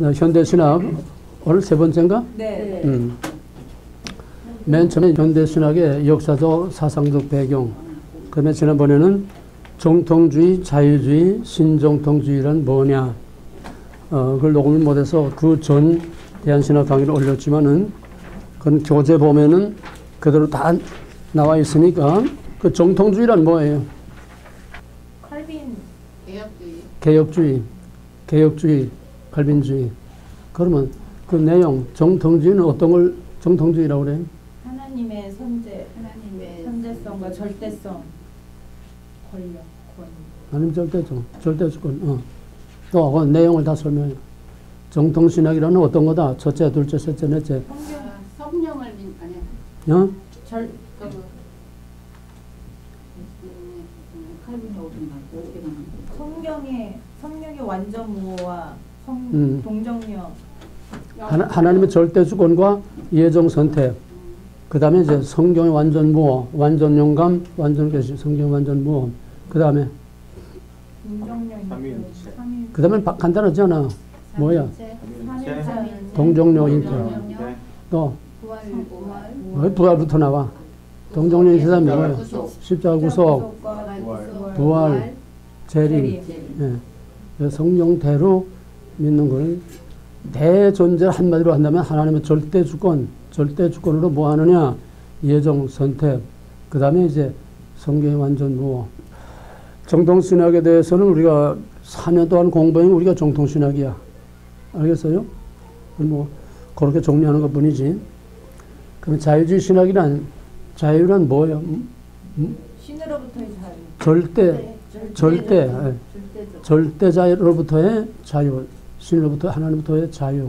현대신학 오늘 세 번째인가? 네. 맨 처음에 현대신학의 역사적 사상적 배경. 그다음에 지난번에는 정통주의, 자유주의, 신정통주의란 뭐냐. 그걸 녹음을 못해서 그 전 대한신학 강의를 올렸지만은 그건 교재 보면은 그대로 다 나와 있으니까 그 정통주의란 뭐예요? 칼빈. 개혁주의, 칼빈주의. 그러면 그 내용, 정통주의는 어떤 걸 정통주의라고 그래요? 하나님의 선제성과 절대성, 권력, 권. 하나님 절대주권. 또 그 내용을 다 설명해요. 정통신학이라는 어떤 거다? 첫째, 둘째, 셋째, 넷째. 성령을 아니야. 어? 성령의 완전 무호와 동정력. 하나님의 절대주권과 예정 선택. 그 다음에 이제 성경의 완전 무호, 완전 영감, 완전 계시, 성경의 완전 무호. 그 다음에 그 다음에 간단하잖아. 뭐야? 동정력 인태. 또 부활부터 나와. 동정력 인태 다음에 뭐야? 십자가 구속, 부활, 재림. 예. 성령대로 믿는 걸 대존재를 한마디로 한다면 하나님의 절대주권으로 뭐 하느냐? 예정, 선택. 그 다음에 이제 성경의 완전 무호. 정통신학에 대해서는 우리가 4년 동안 공부한 우리가 정통신학이야. 알겠어요? 뭐 그렇게 정리하는 것 뿐이지. 그럼 자유주의 신학이란 자유란 뭐예요? 신으로부터의 자유. 절대 자유로부터의 자유. 신으로부터 하나님부터의 자유.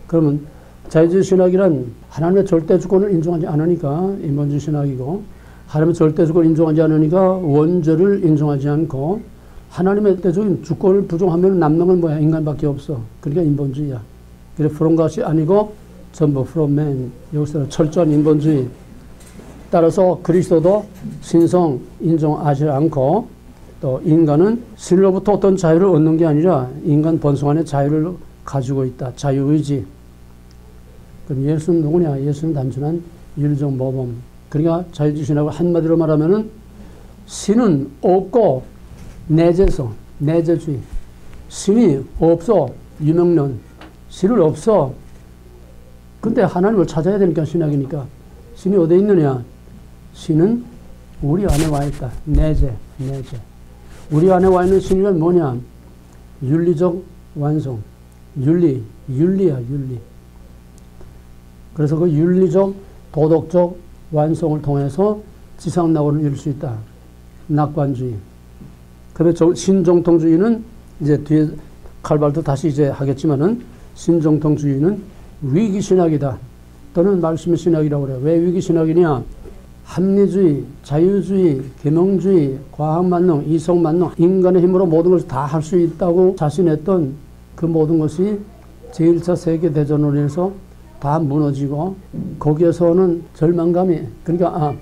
그러면 자유주의 신학이란 하나님의 절대주권을 인정하지 않으니까 인본주의 신학이고, 하나님의 절대주권을 인정하지 않으니까 원죄를 인정하지 않고, 하나님의 절대적인 주권을 부정하면 남는 건 뭐야? 인간밖에 없어. 그러니까 인본주의야. 그래서 from 것이 아니고 전부 from man. 여기서 철저한 인본주의. 따라서 그리스도도 신성 인정하지 않고, 또 인간은 신으로부터 어떤 자유를 얻는 게 아니라 인간 본성 안에 자유를 가지고 있다. 자유의지. 그럼 예수는 누구냐? 예수는 단순한 윤리적 모범. 그러니까 자유주의 신학을 한마디로 말하면은 신은 없고 내재성, 내재주의. 신이 없어. 유명론. 신은 없어. 근데 하나님을 찾아야 되니까 신학이니까. 신이 어디에 있느냐? 신은 우리 안에 와 있다. 내재. 우리 안에 와 있는 신이란 뭐냐? 윤리적 완성. 윤리야, 윤리. 그래서 그 윤리적, 도덕적 완성을 통해서 지상낙원을 이룰 수 있다. 낙관주의. 그래서 신정통주의는 이제 뒤에 칼발도 다시 이제 하겠지만은 신정통주의는 위기신학이다. 또는 말씀의 신학이라고 그래요. 왜 위기신학이냐? 합리주의, 자유주의, 계명주의, 과학만능, 이성만능, 인간의 힘으로 모든 것을 다 할 수 있다고 자신했던 그 모든 것이 제1차 세계대전으로 인해서 다 무너지고, 거기에서는 절망감이, 그러니까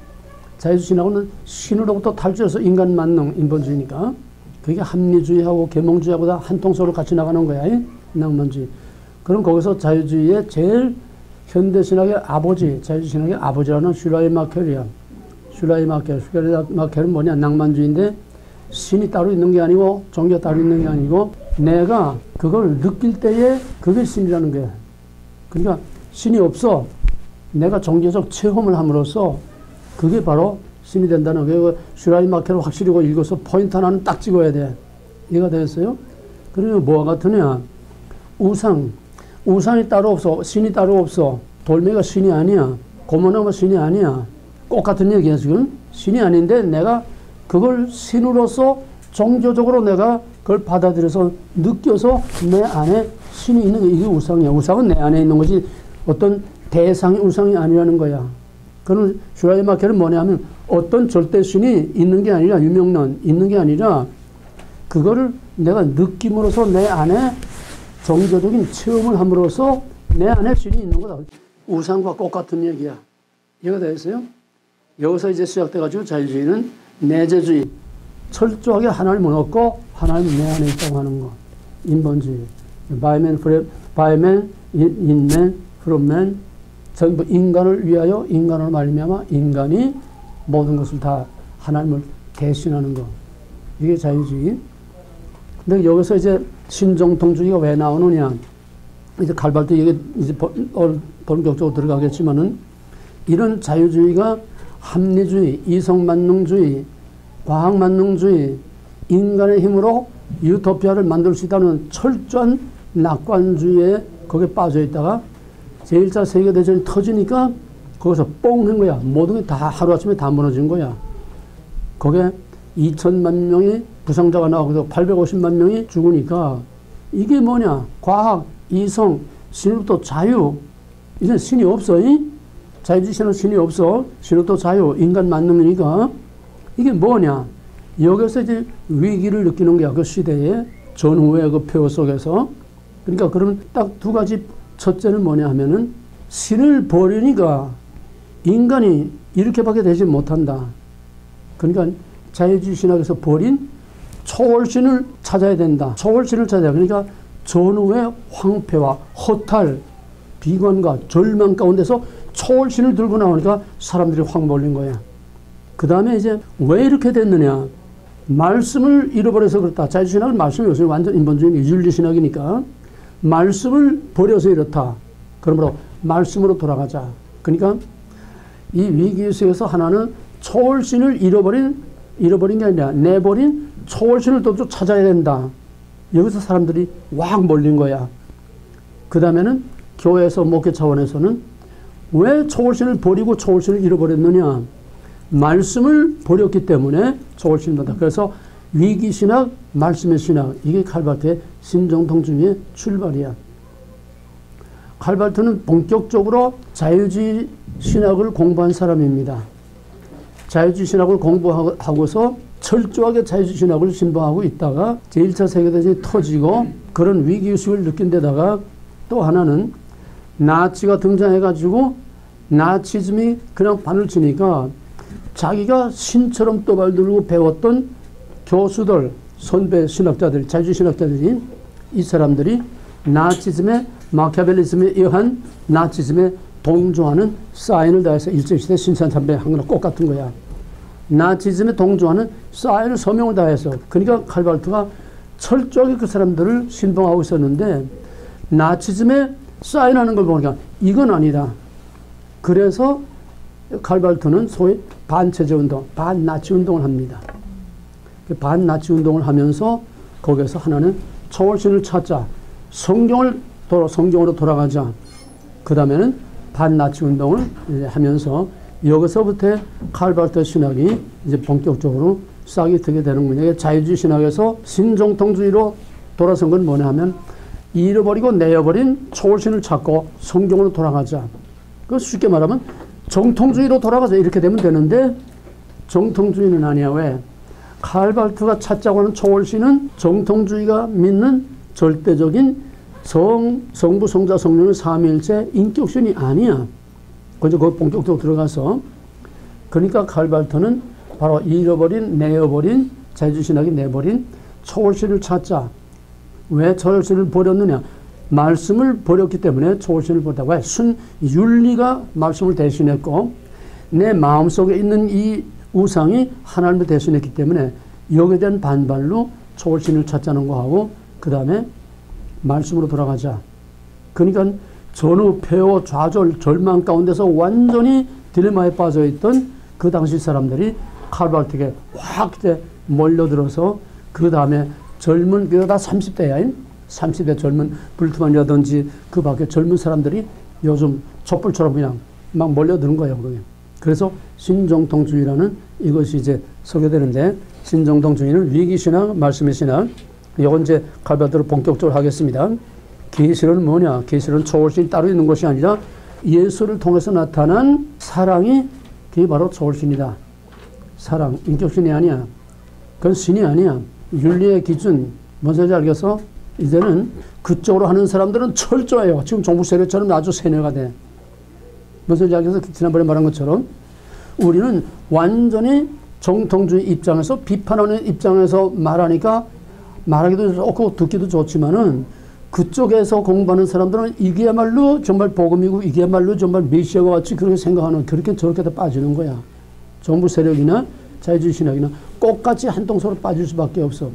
자유주의 신학은 신으로부터 탈주해서 인간 만능, 인본주의니까 그게 합리주의하고 계몽주의하고 다 한 통속으로 같이 나가는 거야. 낭만주의. 그럼 거기서 자유주의의 제일 현대신학의 아버지, 자유주의 신학의 아버지라는 슈라이마켈이야. 슈라이마켈은 뭐냐? 낭만주의인데 신이 따로 있는 게 아니고 종교가 따로 있는 게 아니고 내가 그걸 느낄 때에 그게 신이라는 거야. 그러니까 신이 없어. 내가 종교적 체험을 함으로써 그게 바로 신이 된다는 거예요. 슈라이마켈을 확실히 읽어서 포인트 하나는 딱 찍어야 돼. 이해가 되겠어요? 그러면 뭐와 같으냐? 우상이 따로 없어. 신이 따로 없어. 돌멩이가 신이 아니야. 고모나무가 신이 아니야. 꼭 같은 얘기야 지금. 신이 아닌데 내가 그걸 신으로서 종교적으로 내가 그걸 받아들여서 느껴서 내 안에 신이 있는 게 이게 우상이야. 우상은 내 안에 있는 것이 어떤 대상의 우상이 아니라는 거야. 그런 슈라이마켈은 뭐냐 하면 어떤 절대 신이 있는 게 아니라 유명론 있는 게 아니라 그거를 내가 느낌으로써 내 안에 종교적인 체험을 함으로써 내 안에 신이 있는 거다. 우상과 똑같은 얘기야. 이해가 되겠어요? 여기서 이제 시작돼가지고 자유주의는 내재주의. 철저하게 하나님을 얻고 하나님은 내 안에 있다고 하는 거. 인본주의. by man, in man, from man. 전부 인간을 위하여 인간으로 말미암아 인간이 모든 것을 다 하나님을 대신하는 거. 이게 자유주의. 근데 여기서 이제 신정통주의가 왜 나오느냐. 이제 칼발트 이게 이제 본격적으로 들어가겠지만은 이런 자유주의가 합리주의, 이성만능주의, 과학만능주의, 인간의 힘으로 유토피아를 만들 수 있다는 철저한 낙관주의에 거기에 빠져 있다가 제1차 세계대전이 터지니까 거기서 뽕 한 거야. 모든 게 다 하루아침에 다 무너진 거야. 거기에 2천만 명이 부상자가 나오고 850만 명이 죽으니까 이게 뭐냐. 과학, 이성, 신으로부터 자유. 이제 신이 없어. 자유주의 신은 신이 없어. 신으로부터 자유, 인간 만능이니까 이게 뭐냐. 여기서 이제 위기를 느끼는 거야. 그 시대에 전후의 그 폐허 속에서. 그러니까 그러면 딱 두 가지. 첫째는 뭐냐 하면은 신을 버리니까 인간이 이렇게밖에 되지 못한다. 그러니까 자유주의 신학에서 버린 초월신을 찾아야 된다. 초월신을 찾아야. 그러니까 전후의 황폐와 허탈, 비관과 절망 가운데서 초월신을 들고 나오니까 사람들이 확 몰린 거야. 그 다음에 이제 왜 이렇게 됐느냐. 말씀을 잃어버려서 그렇다. 자유주의 신학은 말씀이 요새 완전 인본주의 윤리 신학이니까 말씀을 버려서 이렇다. 그러므로 말씀으로 돌아가자. 그러니까 이 위기 속에서 하나는 초월신을 잃어버린 게 아니라 내버린 초월신을 또 찾아야 된다. 여기서 사람들이 확 몰린 거야. 그 다음에는 교회에서 목회 차원에서는 왜 초월신을 버리고 초월신을 잃어버렸느냐. 말씀을 버렸기 때문에 초월신을 받다. 그래서 위기신학, 말씀의 신학, 이게 칼발트의 신정통주의의 출발이야. 칼발트는 본격적으로 자유주의 신학을 공부한 사람입니다. 자유주의 신학을 공부하고서 철저하게 자유주의 신학을 신봉하고 있다가 제1차 세계대전이 터지고 그런 위기의식을 느낀 데다가 또 하나는 나치가 등장해가지고 나치즘이 그냥 판을 치니까 자기가 신처럼 떠발들고 배웠던 교수들, 선배 신학자들, 자유주의 신학자들이 이 사람들이 나치즘의 마키아벨리즘에 의한 나치즘에 동조하는 사인을 다해서 일제시대 신선참배에 한 거랑 똑같은 거야. 나치즘에 동조하는 사인을 서명을 다해서. 그러니까 칼발트가 철저하게 그 사람들을 신봉하고 있었는데 나치즘에 사인하는 걸 보니까 이건 아니다. 그래서 칼발트는 소위 반체제 운동, 반나치 운동을 합니다. 반나치 운동을 하면서 거기에서 하나는 초월신을 찾자. 성경으로 돌아가자. 그 다음에는 반나치 운동을 이제 하면서 여기서부터 칼발트 신학이 이제 본격적으로 싹이 트게 되는 거예요. 자유주의 신학에서 신정통주의로 돌아선 건 뭐냐 하면 잃어버리고 내어버린 초월신을 찾고 성경으로 돌아가자. 그 쉽게 말하면 정통주의로 돌아가자. 이렇게 되면 되는데 정통주의는 아니야. 왜? 칼발트가 찾자고 하는 초월신은 정통주의가 믿는 절대적인 성부, 성자, 성령의 삼위일체 인격신이 아니야. 그래서 거기 본격적으로 들어가서 그러니까 칼발트는 바로 잃어버린, 내어버린, 자유주의 신학이 내버린 초월신을 찾자. 왜 초월신을 버렸느냐? 말씀을 버렸기 때문에 초월신을 버렸다고 해. 윤리가 말씀을 대신했고 내 마음속에 있는 이 우상이 하나님을 대신했기 때문에 여기에 대한 반발로 초월신을 찾자는 거하고 그 다음에 말씀으로 돌아가자. 그러니까 전후 폐허, 좌절, 절망 가운데서 완전히 딜레마에 빠져있던 그 당시 사람들이 칼발트에게 확 몰려들어서 그 다음에 젊은, 그거 다 30대야. 30대 젊은 불트만이라든지 그 밖에 젊은 사람들이 요즘 촛불처럼 그냥 막 몰려드는 거예요. 그게. 그래서 신정통주의라는 이것이 이제 소개되는데 신정통주의는 위기신학, 말씀의 신학. 이건 이제 칼발트로 본격적으로 하겠습니다. 계시는 뭐냐? 계시는 초월신이 따로 있는 것이 아니라 예수를 통해서 나타난 사랑이 그게 바로 초월신이다. 사랑, 인격신이 아니야. 그건 신이 아니야. 윤리의 기준, 뭔지 알겠어? 이제는 그쪽으로 하는 사람들은 철저해요. 지금 종북 세력처럼 아주 세뇌가 돼. 뭔지 알겠어? 지난번에 말한 것처럼 우리는 완전히 정통주의 입장에서 비판하는 입장에서 말하니까 말하기도 좋고 듣기도 좋지만은 그쪽에서 공부하는 사람들은 이게야말로 정말 복음이고 이게야말로 정말 메시아와 같이 그렇게 생각하는 그렇게 저렇게 다 빠지는 거야. 정부 세력이나 자유주의 신학이나 똑같이 한 동서로 빠질 수밖에 없어.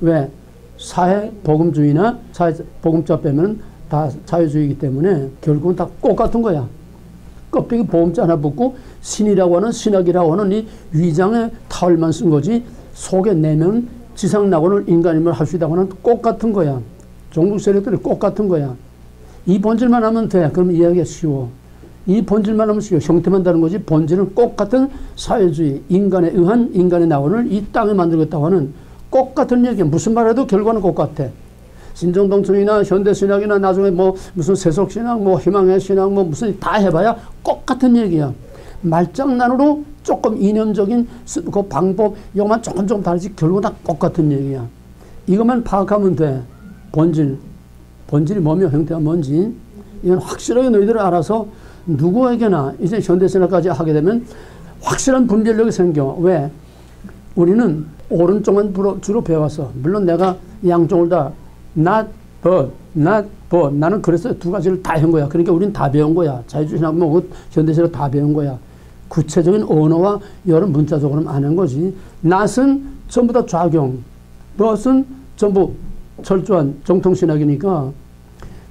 왜? 사회 복음주의나 사회 복음자 빼면 다 자유주의이기 때문에 결국은 다 똑같은 거야. 껍데기 보험자 하나 붙고 신이라고 하는 신학이라고 하는 이 위장의 타월만 쓴 거지 속에 내면 지상 낙원을 인간임을 할 수 있다고 하는 똑같은 거야. 종북 세력들이 똑같은 거야. 이 본질만 하면 돼. 그럼 이해하기가 쉬워. 이 본질만 하면 쉬워. 형태만 다른 거지 본질은 똑같은 사회주의, 인간에 의한 인간의 낙원을 이 땅에 만들겠다고 하는 똑같은 얘기야. 무슨 말해도 결과는 똑같아. 신정동천이나 현대신학이나 나중에 뭐 무슨 세속신학, 뭐 희망의 신학, 뭐 무슨 다 해봐야 똑같은 얘기야. 말장난으로 조금 이념적인 그 방법, 이것만 조금 다르지 결국은 다 똑같은 얘기야. 이것만 파악하면 돼. 본질이 뭐며 형태가 뭔지. 이건 확실하게 너희들을 알아서 누구에게나 이제 현대신학까지 하게 되면 확실한 분별력이 생겨. 왜? 우리는 오른쪽만 주로 배웠어. 물론 내가 양쪽을 다 not but 나는 그래서 두 가지를 다 한 거야. 그러니까 우리는 다 배운 거야. 자유주의 신학 뭐 현대신학 다 배운 거야. 구체적인 언어와 여러 문자적으로는 안 한 거지. not은 전부 다 좌경, but은 전부 철저한 정통신학이니까.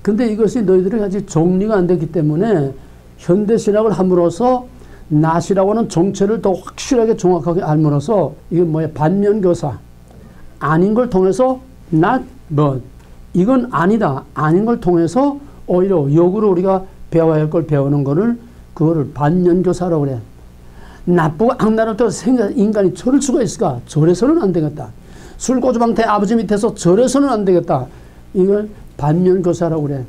근데 이것이 너희들이 아직 정리가 안 됐기 때문에 현대신학을 함으로써 not이라고 하는 정체를 더 확실하게 정확하게 알므로써 이게 뭐야? 반면교사. 아닌 걸 통해서 not but. 이건 아니다. 아닌 걸 통해서 오히려 역으로 우리가 배워야 할 걸 배우는 거를 그거를 반면교사라고 그래. 나쁘고 악랄할 때 인간이 저럴 수가 있을까? 저래서는 안 되겠다. 술고주방태 아버지 밑에서 저래서는 안 되겠다. 이걸 반면교사라고 그래.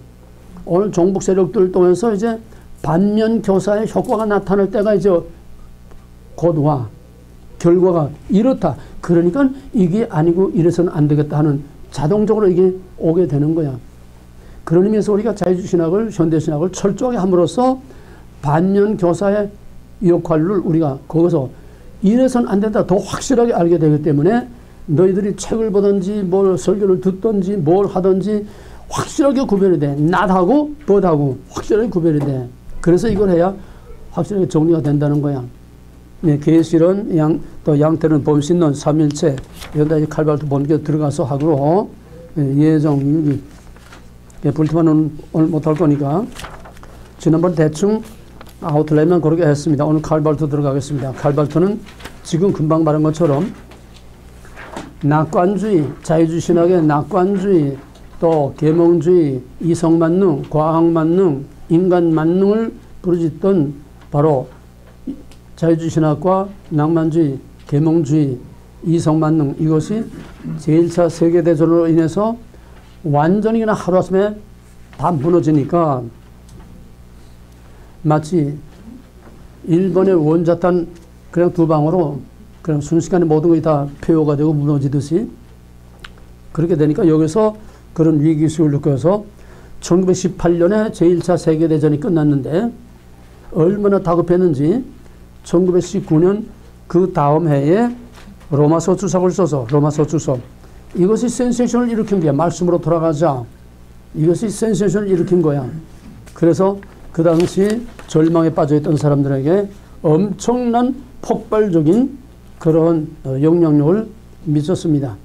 오늘 종북 세력들 통해서 이제 반면교사의 효과가 나타날 때가 이제 곧 와. 결과가 이렇다. 그러니까 이게 아니고 이래서는 안 되겠다 하는 자동적으로 이게 오게 되는 거야. 그런 의미에서 우리가 자유주의 신학을, 현대신학을 철저하게 함으로써 반면교사의 역할을 우리가 거기서 이래서는 안 된다 더 확실하게 알게 되기 때문에 너희들이 책을 보든지 뭘 설교를 듣든지 뭘 하든지 확실하게 구별이 돼. not하고 but하고 확실하게 구별이 돼. 그래서 이걸 해야 확실하게 정리가 된다는 거야. 네, 계시론, 또 양태론, 범신론, 삼일체, 여기다 칼발트 본격 들어가서 하고, 예정, 일기. 불티만 오늘 못할 거니까. 지난번 대충 아웃라인만 그렇게 했습니다. 오늘 칼발트 들어가겠습니다. 칼발트는 지금 금방 말한 것처럼 낙관주의, 자유주의 신학의 낙관주의, 또 계몽주의, 이성만능, 과학만능, 인간만능을 부르짖던 바로 자유주의 신학과 낭만주의, 계몽주의, 이성만능 이것이 제1차 세계대전으로 인해서 완전히 그냥 하루아침에 다 무너지니까 마치 일본의 원자탄 그냥 두 방으로 그냥 순식간에 모든 것이 다 폐허가 되고 무너지듯이 그렇게 되니까 여기서 그런 위기의식을 느껴서 1918년에 제1차 세계대전이 끝났는데 얼마나 다급했는지 1919년 그 다음 해에 로마서 주석을 써서 로마서 주석 이것이 센세이션을 일으킨 거야. 말씀으로 돌아가자. 이것이 센세이션을 일으킨 거야. 그래서 그 당시 절망에 빠져있던 사람들에게 엄청난 폭발적인 그런 영향력을 미쳤습니다.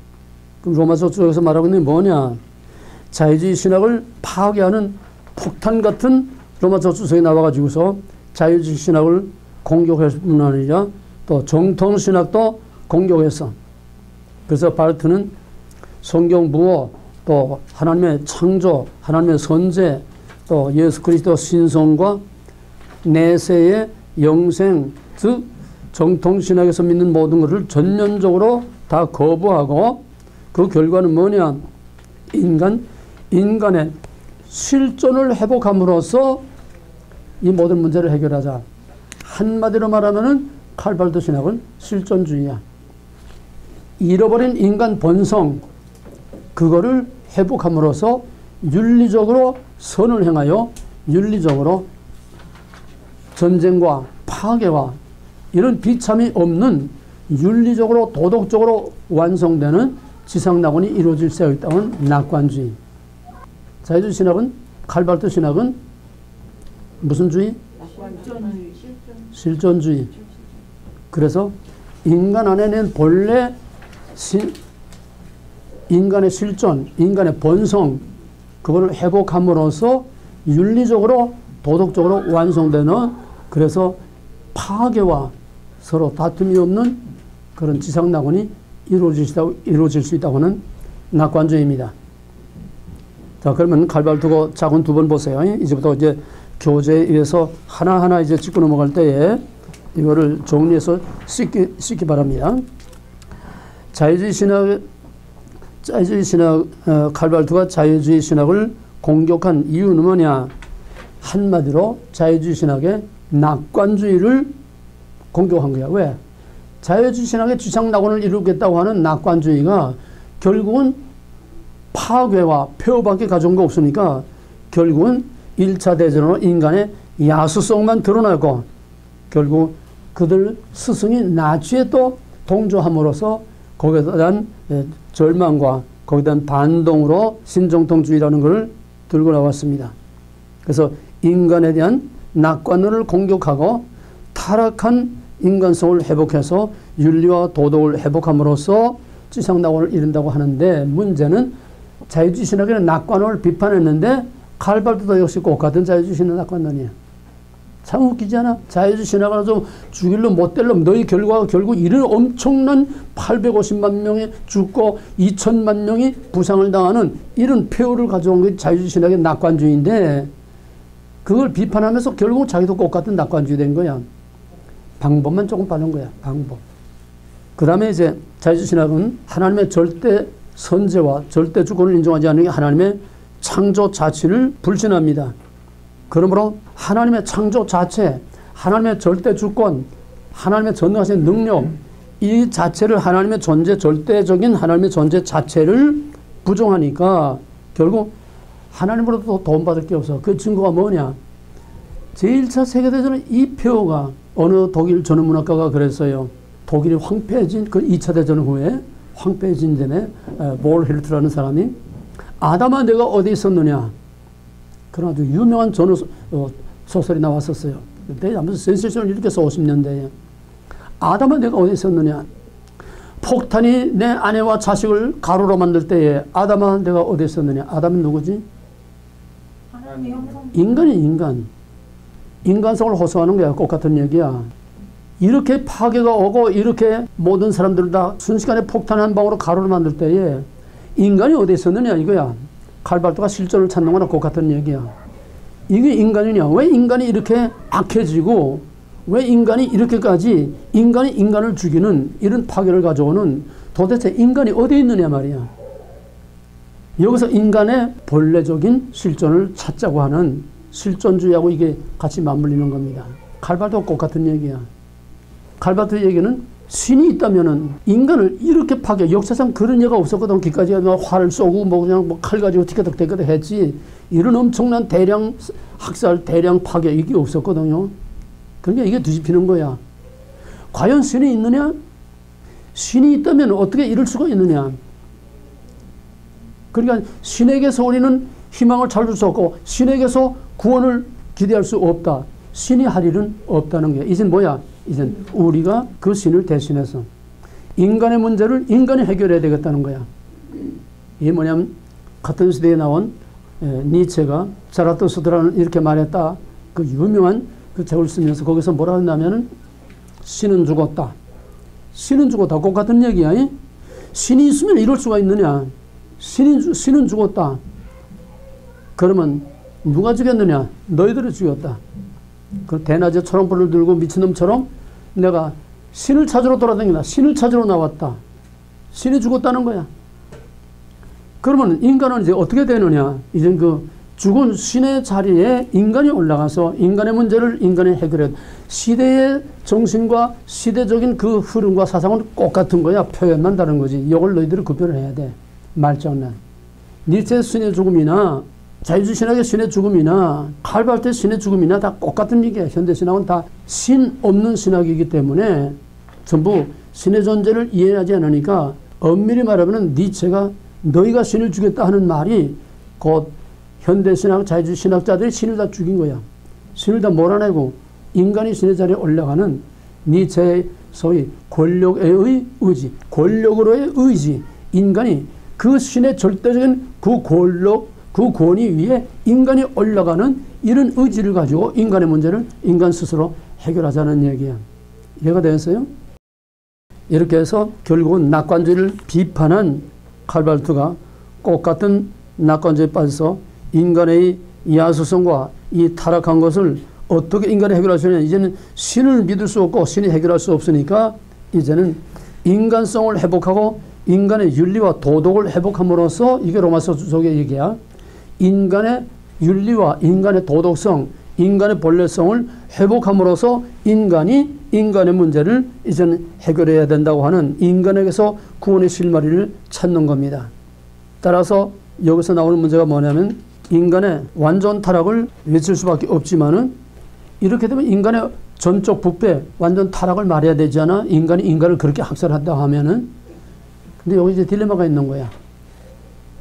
그럼 로마서 주석에서 말하고 있는 게 뭐냐? 자유주의 신학을 파괴하는 폭탄 같은 로마서 주석이 나와가지고서 자유주의 신학을 공격했을 뿐 아니라 또 정통신학도 공격했어. 그래서 바르트는 성경 부어 또 하나님의 창조, 하나님의 선제, 또 예수 그리스도 신성과 내세의 영생, 즉 정통신학에서 믿는 모든 것을 전면적으로 다 거부하고 그 결과는 뭐냐? 인간의 실존을 회복함으로써 이 모든 문제를 해결하자. 한마디로 말하면은 칼발트 신학은 실존주의야. 잃어버린 인간 본성, 그거를 회복함으로써 윤리적으로 선을 행하여 윤리적으로 전쟁과 파괴와 이런 비참이 없는 윤리적으로 도덕적으로 완성되는 지상낙원이 이루어질 수 있다는 낙관주의. 자유주의 신학은, 칼발트 신학은 무슨 주의? 실존주의. 그래서 인간 안에는 본래 인간의 실존, 인간의 본성, 그거를 회복함으로써 윤리적으로, 도덕적으로 완성되는, 그래서 파괴와 서로 다툼이 없는 그런 지상낙원이 이루어질 수 있다고 하는 낙관주의입니다. 자, 그러면 칼발트고 자군 두 번 보세요. 이제부터 이제 교재에 의해서 하나하나 이제 짚고 넘어갈 때에 이거를 정리해서 씻기 바랍니다. 자유주의 신학, 칼발트가 자유주의 신학을 공격한 이유는 뭐냐? 한마디로 자유주의 신학의 낙관주의를 공격한 거야. 왜? 자유주의 신학의 지상낙원을 이루겠다고 하는 낙관주의가 결국은 파괴와 폐허밖에 가져온 거 없으니까 결국은 1차 대전으로 인간의 야수성만 드러나고 결국 그들 스승이 나치에 또 동조함으로써 거기에 대한 절망과 거기에 대한 반동으로 신정통주의라는 것을 들고 나왔습니다. 그래서 인간에 대한 낙관론을 공격하고 타락한 인간성을 회복해서 윤리와 도덕을 회복함으로써 지상낙원을 이룬다고 하는데, 문제는 자유주의 신학에는 낙관론을 비판했는데 칼발트도 역시 똑같은 자유주의 신학 낙관론이에요. 참 웃기지 않아? 자유주의 신학을 좀 죽일 놈 못 될 놈, 너희 결과가 결국 이런 엄청난 850만 명이 죽고 2천만 명이 부상을 당하는 이런 폐허를 가져온 게 자유주의 신학의 낙관주의인데, 그걸 비판하면서 결국 자기도 똑같은 낙관주의 된 거야. 방법만 조금 빠른 거야. 방법. 그 다음에 이제 자유주의 신학은 하나님의 절대 선제와 절대 주권을 인정하지 않는 게 하나님의 창조 자체를 불신합니다. 그러므로 하나님의 창조 자체, 하나님의 절대 주권, 하나님의 전능하신 능력, 이 자체를, 하나님의 존재, 절대적인 하나님의 존재 자체를 부정하니까 결국 하나님으로부터 도움받을 게 없어. 그 증거가 뭐냐? 제1차 세계대전의 이 폐허가, 어느 독일 전후문학가가 그랬어요. 독일이 황폐해진 그 2차 대전 후에 황폐해진 데에 볼 힐트라는 사람이 아담아 내가 어디 있었느냐, 그런 아주 유명한 전후 소설이 나왔었어요. 그때 아무튼 센세이션을 일으켜서 50년대에 아담아 내가 어디 있었느냐, 폭탄이 내 아내와 자식을 가루로 만들 때에 아담아 내가 어디 있었느냐. 아담은 누구지? 하나님의 형상. 인간이 인간성을 호소하는 거야. 똑같은 얘기야. 이렇게 파괴가 오고 이렇게 모든 사람들을 다 순식간에 폭탄 한 방으로 가루를 만들 때에 인간이 어디 있었느냐 이거야. 칼발트가 실존을 찾는 거나 똑같은 얘기야. 이게 인간이냐. 왜 인간이 이렇게 악해지고 왜 인간이 이렇게까지 인간이 인간을 죽이는 이런 파괴를 가져오는, 도대체 인간이 어디 있느냐 말이야. 여기서 인간의 본래적인 실존을 찾자고 하는 실존주의하고 이게 같이 맞물리는 겁니다. 칼발트가 똑같은 얘기야. 칼발트 얘기는 신이 있다면은 인간을 이렇게 파괴, 역사상 그런 예가 없었거든. 기까지 활을 쏘고 뭐 그냥 뭐 칼 가지고 티켓 했지. 이런 엄청난 대량 학살, 대량 파괴 이게 없었거든요. 그러니까 이게 뒤집히는 거야. 과연 신이 있느냐? 신이 있다면 어떻게 이럴 수가 있느냐? 그러니까 신에게서 우리는 희망을 찾을 수 없고 신에게서 구원을 기대할 수 없다. 신이 할 일은 없다는 게 이젠 뭐야? 이젠 우리가 그 신을 대신해서 인간의 문제를 인간이 해결해야 되겠다는 거야. 이게 뭐냐면 같은 시대에 나온 니체가 자라투스트라는 이렇게 말했다. 그 유명한 그 책을 쓰면서 거기서 뭐라 했냐면은 신은 죽었다. 신은 죽었다. 꼭 같은 얘기야. 신이 있으면 이럴 수가 있느냐. 신은 죽었다. 그러면 누가 죽였느냐? 너희들이 죽였다. 그 대낮에 초롱불을 들고 미친놈처럼 내가 신을 찾으러 돌아다닌다. 신을 찾으러 나왔다. 신이 죽었다는 거야. 그러면 인간은 이제 어떻게 되느냐? 이제 그 죽은 신의 자리에 인간이 올라가서 인간의 문제를 인간이 해결해. 시대의 정신과 시대적인 그 흐름과 사상은 똑같은 거야. 표현만 다른 거지. 이걸 너희들이 구별을 해야 돼. 말장난. 니체 신의 죽음이나 자유주의 신학의 신의 죽음이나 칼발트의 신의 죽음이나 다 똑같은 얘기야. 현대신학은 다 신 없는 신학이기 때문에 전부 신의 존재를 이해하지 않으니까 엄밀히 말하면 니체가 너희가 신을 죽였다 하는 말이 곧 현대신학, 자유주의 신학자들이 신을 다 죽인 거야. 신을 다 몰아내고 인간이 신의 자리에 올라가는 니체의 소위 권력의 의지, 권력으로의 의지, 인간이 그 신의 절대적인 그 권력, 그 권위 위에 인간이 올라가는 이런 의지를 가지고 인간의 문제를 인간 스스로 해결하자는 얘기야. 이해가 되었어요? 이렇게 해서 결국은 낙관주의를 비판한 칼발트가 똑같은 낙관주의에 빠져서 인간의 야수성과 이 타락한 것을 어떻게 인간이 해결할 수 있느냐. 이제는 신을 믿을 수 없고 신이 해결할 수 없으니까 이제는 인간성을 회복하고 인간의 윤리와 도덕을 회복함으로써, 이게 로마서 속의 얘기야. 인간의 윤리와 인간의 도덕성, 인간의 본래성을 회복함으로써 인간이 인간의 문제를 이제는 해결해야 된다고 하는 인간에게서 구원의 실마리를 찾는 겁니다. 따라서 여기서 나오는 문제가 뭐냐면 인간의 완전 타락을 외칠 수밖에 없지만은 이렇게 되면 인간의 전적 부패, 완전 타락을 말해야 되지 않아? 인간이 인간을 그렇게 학살한다 하면은. 근데 여기 이제 딜레마가 있는 거야.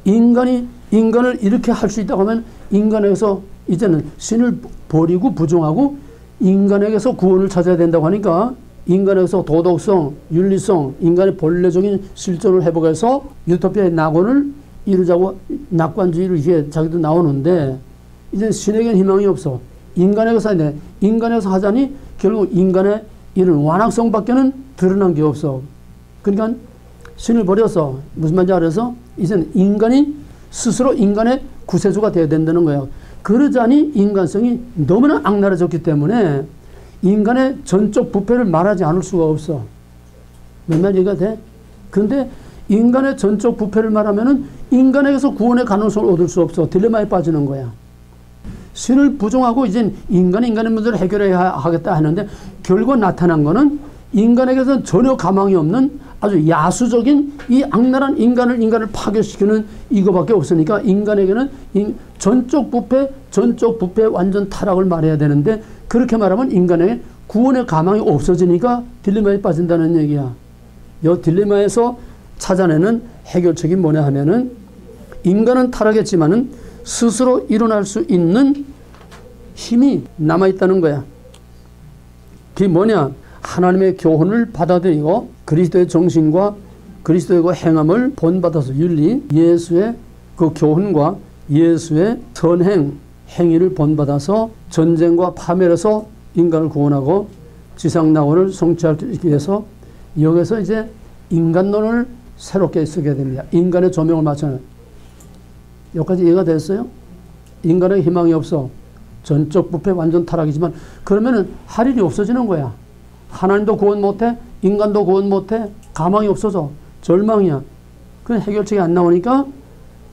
인간이 인간을 이렇게 할 수 있다고 하면 인간에게서 이제는 신을 버리고 부정하고 인간에게서 구원을 찾아야 된다고 하니까 인간에게서 도덕성, 윤리성, 인간의 본래적인 실존을 회복해서 유토피아의 낙원을 이루자고 낙관주의를 이게 자기도 나오는데 이제 신에게는 희망이 없어. 인간에게서 해야 돼. 인간에게서 하자니 결국 인간의 이런 완악성밖에는 드러난 게 없어. 그러니까 신을 버려서 무슨 말인지 알아서 이제는 인간이 스스로 인간의 구세주가 되어야 된다는 거예요. 그러자니 인간성이 너무나 악랄해졌기 때문에 인간의 전적 부패를 말하지 않을 수가 없어. 몇 말 이해가 돼? 그런데 인간의 전적 부패를 말하면은 인간에게서 구원의 가능성을 얻을 수 없어. 딜레마에 빠지는 거야. 신을 부정하고 이제 인간의 문제를 해결해야 하겠다 하는데 결국 나타난 거는 인간에게서는 전혀 가망이 없는 아주 야수적인 이 악랄한 인간을 파괴시키는 이거밖에 없으니까 인간에게는 전적 부패 완전 타락을 말해야 되는데 그렇게 말하면 인간에게 구원의 가망이 없어지니까 딜레마에 빠진다는 얘기야. 이 딜레마에서 찾아내는 해결책이 뭐냐 하면은 인간은 타락했지만은 스스로 일어날 수 있는 힘이 남아있다는 거야. 그게 뭐냐? 하나님의 교훈을 받아들이고 그리스도의 정신과 그리스도의 그 행함을 본받아서 윤리, 예수의 그 교훈과 예수의 선행, 행위를 본받아서 전쟁과 파멸에서 인간을 구원하고 지상낙원을 성취하기 위해서 여기서 이제 인간론을 새롭게 쓰게 됩니다. 인간의 조명을 맞춰는. 여기까지 이해가 됐어요? 인간의 희망이 없어. 전적 부패 완전 타락이지만 그러면은 할 일이 없어지는 거야. 하나님도 구원 못해, 인간도 구원 못해, 가망이 없어져. 절망이야. 그 해결책이 안 나오니까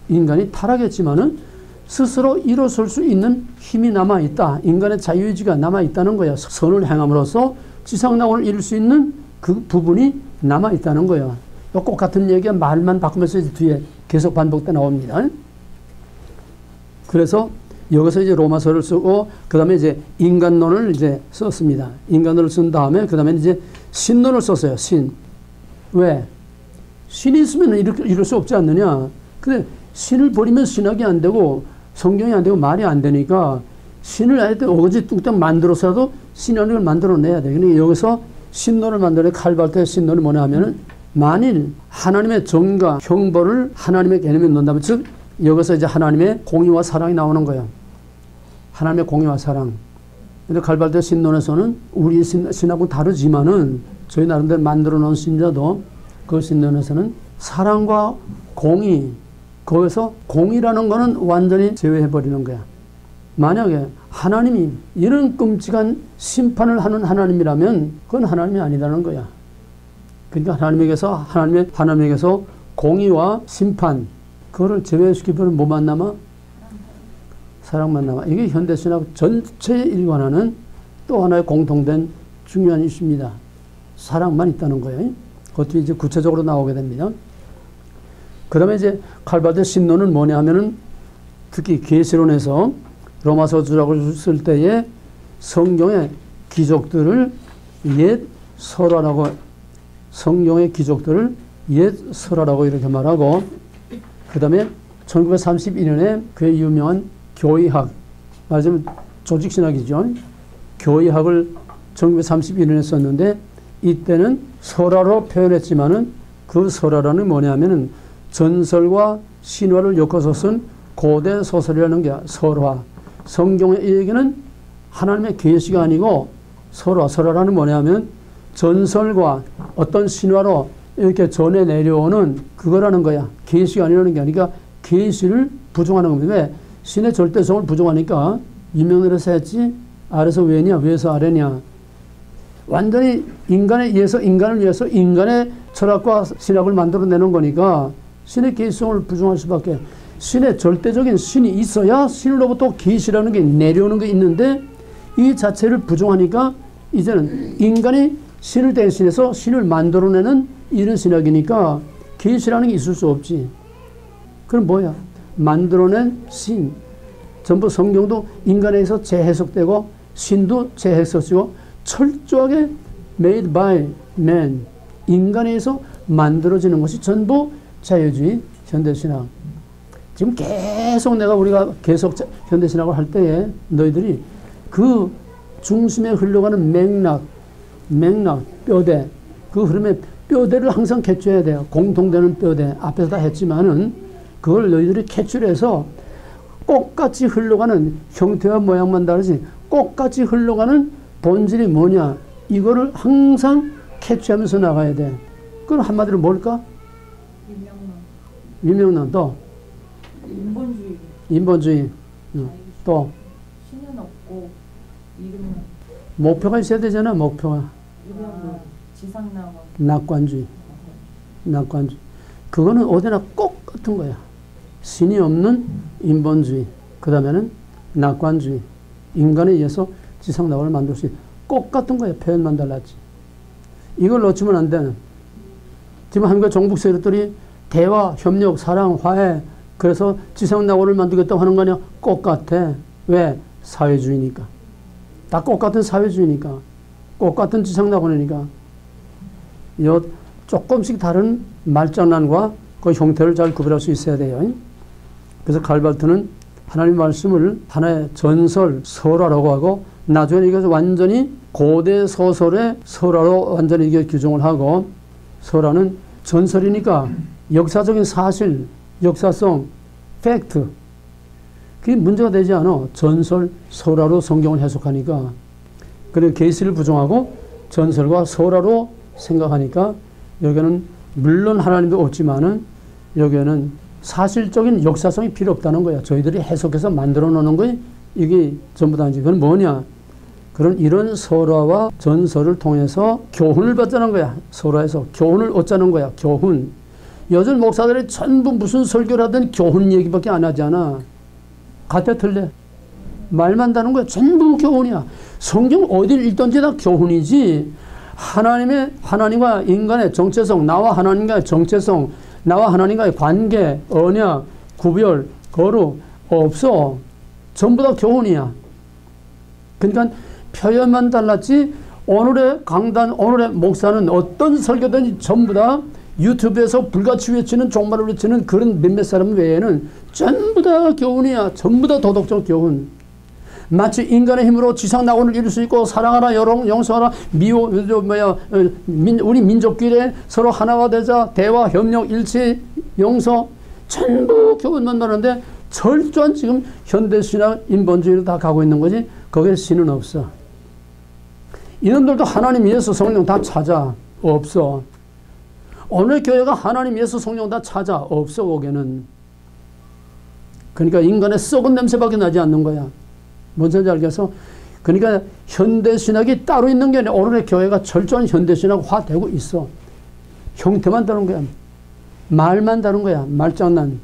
인간이 타락했지만은 스스로 일어설 수 있는 힘이 남아있다. 인간의 자유의지가 남아있다는 거야. 선을 행함으로써 지상낙원을 이룰 수 있는 그 부분이 남아있다는 거야. 꼭 같은 얘기가 말만 바꾸면서 이제 뒤에 계속 반복돼 나옵니다. 그래서 여기서 이제 로마서를 쓰고 그 다음에 이제 인간론을 이제 썼습니다. 인간론을 쓴 다음에 그 다음에 이제 신론을 썼어요. 신. 왜? 신이 있으면 이럴 수 없지 않느냐. 근데 신을 버리면 신학이 안 되고 성경이 안 되고 말이 안 되니까 신을 하여튼 어거지 뚝딱 만들어서라도 신학을 만들어내야 돼. 그러니까 여기서 신론을 만들어 칼발트의 신론이 뭐냐 하면은 만일 하나님의 정과 형벌을 하나님의 개념에 넣는다면 즉 여기서 이제 하나님의 공의와 사랑이 나오는 거예요. 하나님의 공의와 사랑. 근데 칼발트 신론에서는 우리 신학은 다르지만은 저희 나름대로 만들어 놓은 신자도 그 신론에서는 사랑과 공의, 거기서 공의라는 거는 완전히 제외해버리는 거야. 만약에 하나님이 이런 끔찍한 심판을 하는 하나님이라면 그건 하나님이 아니라는 거야. 그러니까 하나님에게서 공의와 심판, 그거를 제외시키면 뭐만 남아? 사랑만 남아. 이게 현대신학 전체에 일관하는 또 하나의 공통된 중요한 이슈입니다. 사랑만 있다는 거예요. 그것도 이제 구체적으로 나오게 됩니다. 그 다음에 이제 칼발트 신론은 뭐냐 하면은 특히 계시론에서 로마서 주작을 쓸 때에 성경의 기적들을 옛 설화라고, 성경의 기적들을 옛 설화라고 이렇게 말하고 그 다음에 1932년에 그의 유명한 교의학, 말하자면 조직신학이죠. 교의학을 1931년에 썼는데 이때는 설화로 표현했지만은 그 설화라는 뭐냐면은 전설과 신화를 엮어서 쓴 고대 소설이라는 게 설화. 성경의 이 얘기는 하나님의 계시가 아니고 설화라는 뭐냐면 전설과 어떤 신화로 이렇게 전해 내려오는 그거라는 거야. 계시가 아니라는 게 아니라 계시를 부정하는 겁니다. 왜? 신의 절대성을 부정하니까 이명렬에서 했지 아래서 왜냐 위에서 아래냐. 완전히 인간에 의해서 인간을 위해서 인간의 철학과 신학을 만들어내는 거니까 신의 계시성을 부정할 수밖에. 신의 절대적인 신이 있어야 신으로부터 계시라는 게 내려오는 게 있는데 이 자체를 부정하니까 이제는 인간이 신을 대신해서 신을 만들어내는 이런 신학이니까 계시라는 게 있을 수 없지. 그럼 뭐야? 만들어낸 신. 전부 성경도 인간에 의해서 재해석되고 신도 재해석되고 철저하게 made by man. 인간에 의해서 만들어지는 것이 전부 자유주의 현대신학. 지금 계속 우리가 계속 현대신학을 할 때에 너희들이 그 중심에 흘러가는 맥락, 뼈대, 그 흐름에 뼈대를 항상 캐치해야 돼요. 공통되는 뼈대. 앞에서 다 했지만은 그걸 너희들이 캐치해서 꽃같이 흘러가는 형태와 모양만 다르지 꽃같이 흘러가는 본질이 뭐냐 이거를 항상 캐치하면서 나가야 돼. 그럼 한마디로 뭘까? 유명란. 또 인본주의. 또 신은 없고 이름은 목표가 있어야 되잖아. 목표가 지상낙원. 낙관주의. 그거는 어디나 꼭 같은 거야. 신이 없는 인본주의. 그 다음에는 낙관주의. 인간에 의해서 지상낙원을 만들 수 있는 꼭 같은 거야. 표현만 달랐지. 이걸 놓치면 안 돼. 지금 한국의 종북 세력들이 대화, 협력, 사랑, 화해 그래서 지상낙원을 만들겠다고 하는 거 아니야? 꼭 같아. 왜? 사회주의니까. 다 똑같은 사회주의니까. 똑같은 지상낙원이니까. 조금씩 다른 말장난과 그 형태를 잘 구별할 수 있어야 돼요. 그래서 칼발트는 하나님 말씀을 하나의 전설, 설화라고 하고 나중에 이것을 완전히 고대 소설의 설화로 완전히 이게 규정을 하고 설화는 전설이니까 역사적인 사실, 역사성, 팩트 그게 문제가 되지 않아. 전설, 설화로 성경을 해석하니까. 그리고 계시를 부정하고 전설과 설화로 생각하니까 여기는 물론 하나님도 없지만은 여기에는 사실적인 역사성이 필요 없다는 거야. 저희들이 해석해서 만들어 놓는 거에 이게 전부 다지. 그건 뭐냐? 그런 이런 설화와 전설을 통해서 교훈을 받자는 거야. 설화에서 교훈을 얻자는 거야. 교훈. 요즘 목사들이 전부 무슨 설교를 하든 교훈 얘기밖에 안 하잖아. 같아 틀려. 말만 다는 거야. 전부 교훈이야. 성경 어딜 읽든지 다 교훈이지. 하나님과 인간의 정체성, 나와 하나님과의 정체성, 나와 하나님과의 관계, 언약, 구별, 거룩 없어. 전부 다 교훈이야. 그러니까 표현만 달랐지 오늘의 강단, 오늘의 목사는 어떤 설교든지 전부 다 유튜브에서 불같이 외치는 종말을 외치는 그런 몇몇 사람 외에는 전부 다 교훈이야. 전부 다 도덕적 교훈. 마치 인간의 힘으로 지상낙원을 이룰 수 있고 사랑하라, 용서하라, 우리 민족끼리 서로 하나가 되자, 대화, 협력, 일치, 용서 전부 교훈만 말하는데 철저한 지금 현대신학 인본주의로 다 가고 있는 거지. 거기에 신은 없어. 이놈들도 하나님, 예수, 성령 다 찾아. 없어. 오늘 교회가 하나님, 예수, 성령 다 찾아. 없어 거기는. 그러니까 인간의 썩은 냄새밖에 나지 않는 거야. 뭔지 알겠어? 그러니까 현대신학이 따로 있는 게 아니라 오늘의 교회가 철저한 현대신학화되고 있어. 형태만 다른 거야. 말만 다른 거야. 말장난.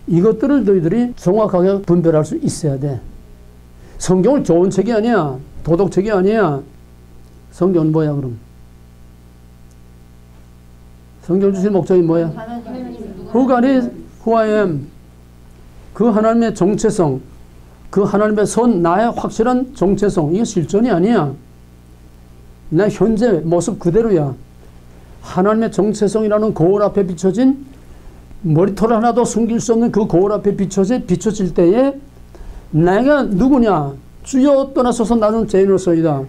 이것들을 너희들이 정확하게 분별할 수 있어야 돼. 성경은 교훈책이 아니야. 도덕책이 아니야. 성경은 뭐야 그럼? 성경 주신 목적이 뭐야? Who God is, who I am. 그 하나님의 정체성, 그 하나님의 나의 확실한 정체성, 이게 실존이 아니야. 나 현재 모습 그대로야. 하나님의 정체성이라는 거울 앞에 비춰진 머리털 하나도 숨길 수 없는 그 거울 앞에 비춰질 때에 내가 누구냐? 주여 떠나소서 나는 죄인으로서이다.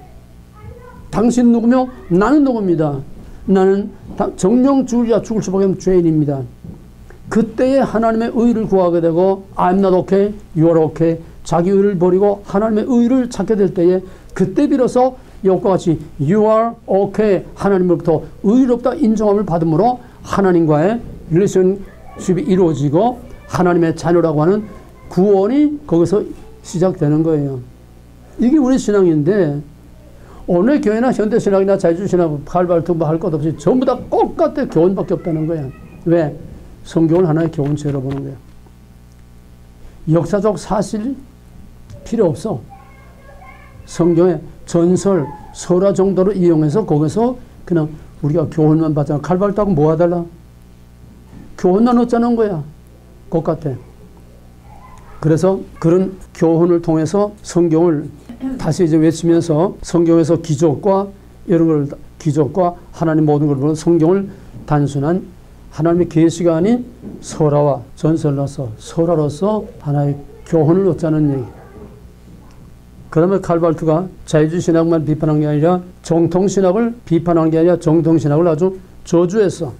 당신 누구며? 나는 누구입니다. 나는 정령 죽으리라 죽을 수밖에 없는 죄인입니다. 그때에 하나님의 의를 구하게 되고 I'm not okay, you are okay. 자기 의를 버리고 하나님의 의를 찾게 될 때에 그때 비로소 이것과 같이 you are okay 하나님으로부터 의롭다 인정함을 받음으로 하나님과의 릴레이션십이 이루어지고 하나님의 자녀라고 하는 구원이 거기서 시작되는 거예요. 이게 우리 신앙인데 어느 교회나 현대신학이나 자유주의신학 칼발트 뭐 할 것 없이 전부 다 똑같아 교훈밖에 없다는 거야. 왜? 성경을 하나의 교훈체로 보는 거야. 역사적 사실 필요 없어. 성경의 전설, 설화 정도로 이용해서 거기서 그냥 우리가 교훈만 받잖아. 칼발트하고 뭐가 달라? 교훈만 얻자는 거야. 똑같아. 그래서 그런 교훈을 통해서 성경을 다시 이제 외치면서 성경에서 기적과 이런 걸 기적과 하나님 모든 걸 보는 성경을 단순한 하나님의 계시가 아닌 설화와 전설로서 설화로서 하나의 교훈을 얻자는 얘기. 그 다음에 칼발트가 자유주의 신학만 비판한 게 아니라 정통신학을 비판한 게 아니라 정통신학을 아주 저주했어.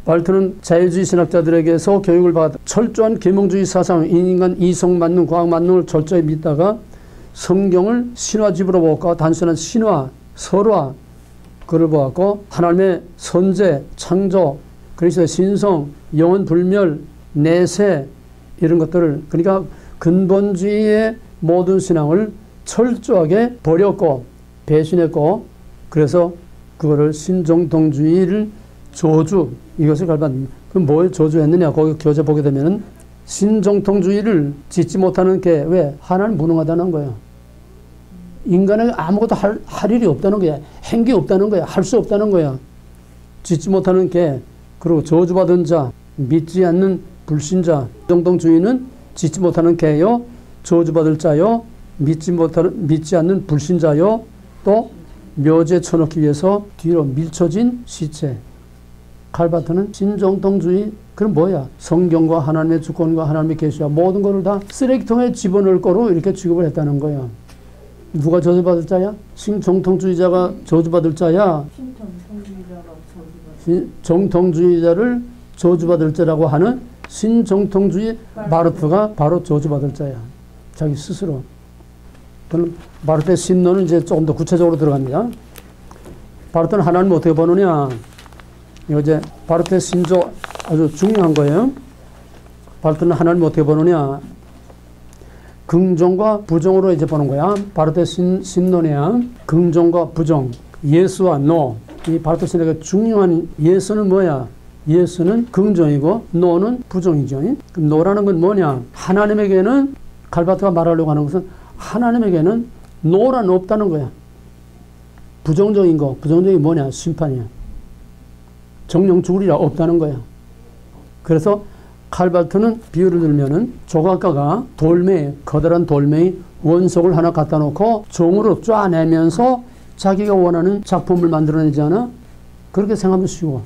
발트는 자유주의 신학자들에게서 교육을 받아 철저한 계몽주의 사상, 인간 이성 만능, 과학 만능을 철저히 믿다가 성경을 신화집으로 보았고 단순한 신화, 설화 그를 보았고 하나님의 선제, 창조, 그리스도의 신성, 영원 불멸, 내세 이런 것들을 그러니까 근본주의의 모든 신앙을 철저하게 버렸고 배신했고 그래서 그거를 신정통주의를 저주 이것을 갈반 그럼 뭘 저주했느냐 거기 교재 보게 되면 신정통주의를 짓지 못하는 게 왜? 하나님 무능하다는 거예요. 인간에게 아무것도 할 일이 없다는 거야. 행기 없다는 거야. 할 수 없다는 거야. 짓지 못하는 게 그리고 저주받은 자 믿지 않는 불신자 신정통주의는 짓지 못하는 개요 저주받을 자요 믿지 않는 불신자요 또 묘지에 쳐넣기 위해서 뒤로 밀쳐진 시체. 칼바트는 신정통주의 그럼 뭐야? 성경과 하나님의 주권과 하나님의 계시와 모든 것을 다 쓰레기통에 집어넣을 거로 이렇게 취급을 했다는 거야. 누가 저주받을 자야? 신정통주의자가 저주받을 자야? 정통주의자를 저주받을 자라고 하는 신정통주의 바르트가 바로 저주받을 자야. 자기 스스로. 그럼 바르트의 신론은 이제 조금 더 구체적으로 들어갑니다. 바르트는 하나님을 어떻게 보느냐? 이거 이제 바르트의 신조 아주 중요한 거예요. 바르트는 하나님을 어떻게 보느냐? 긍정과 부정으로 이제 보는 거야. 바르트의 신론이야. 긍정과 부정, 예수와 노. 이 바르트 신학의 중요한 예수는 뭐야? 예수는 긍정이고 노는 부정이죠. 노라는 건 뭐냐? 하나님에게는 칼바트가 말하려고 하는 것은 하나님에게는 노란 없다는 거야. 부정적인 거, 부정적인 뭐냐? 심판이야. 정령 죽으리라 없다는 거야. 그래서 칼바트는 비유를 들면은 조각가가 돌멩이, 커다란 돌멩이 원석을 하나 갖다 놓고 종으로 쪼아내면서 자기가 원하는 작품을 만들어내지 않아? 그렇게 생각하면 쉬워.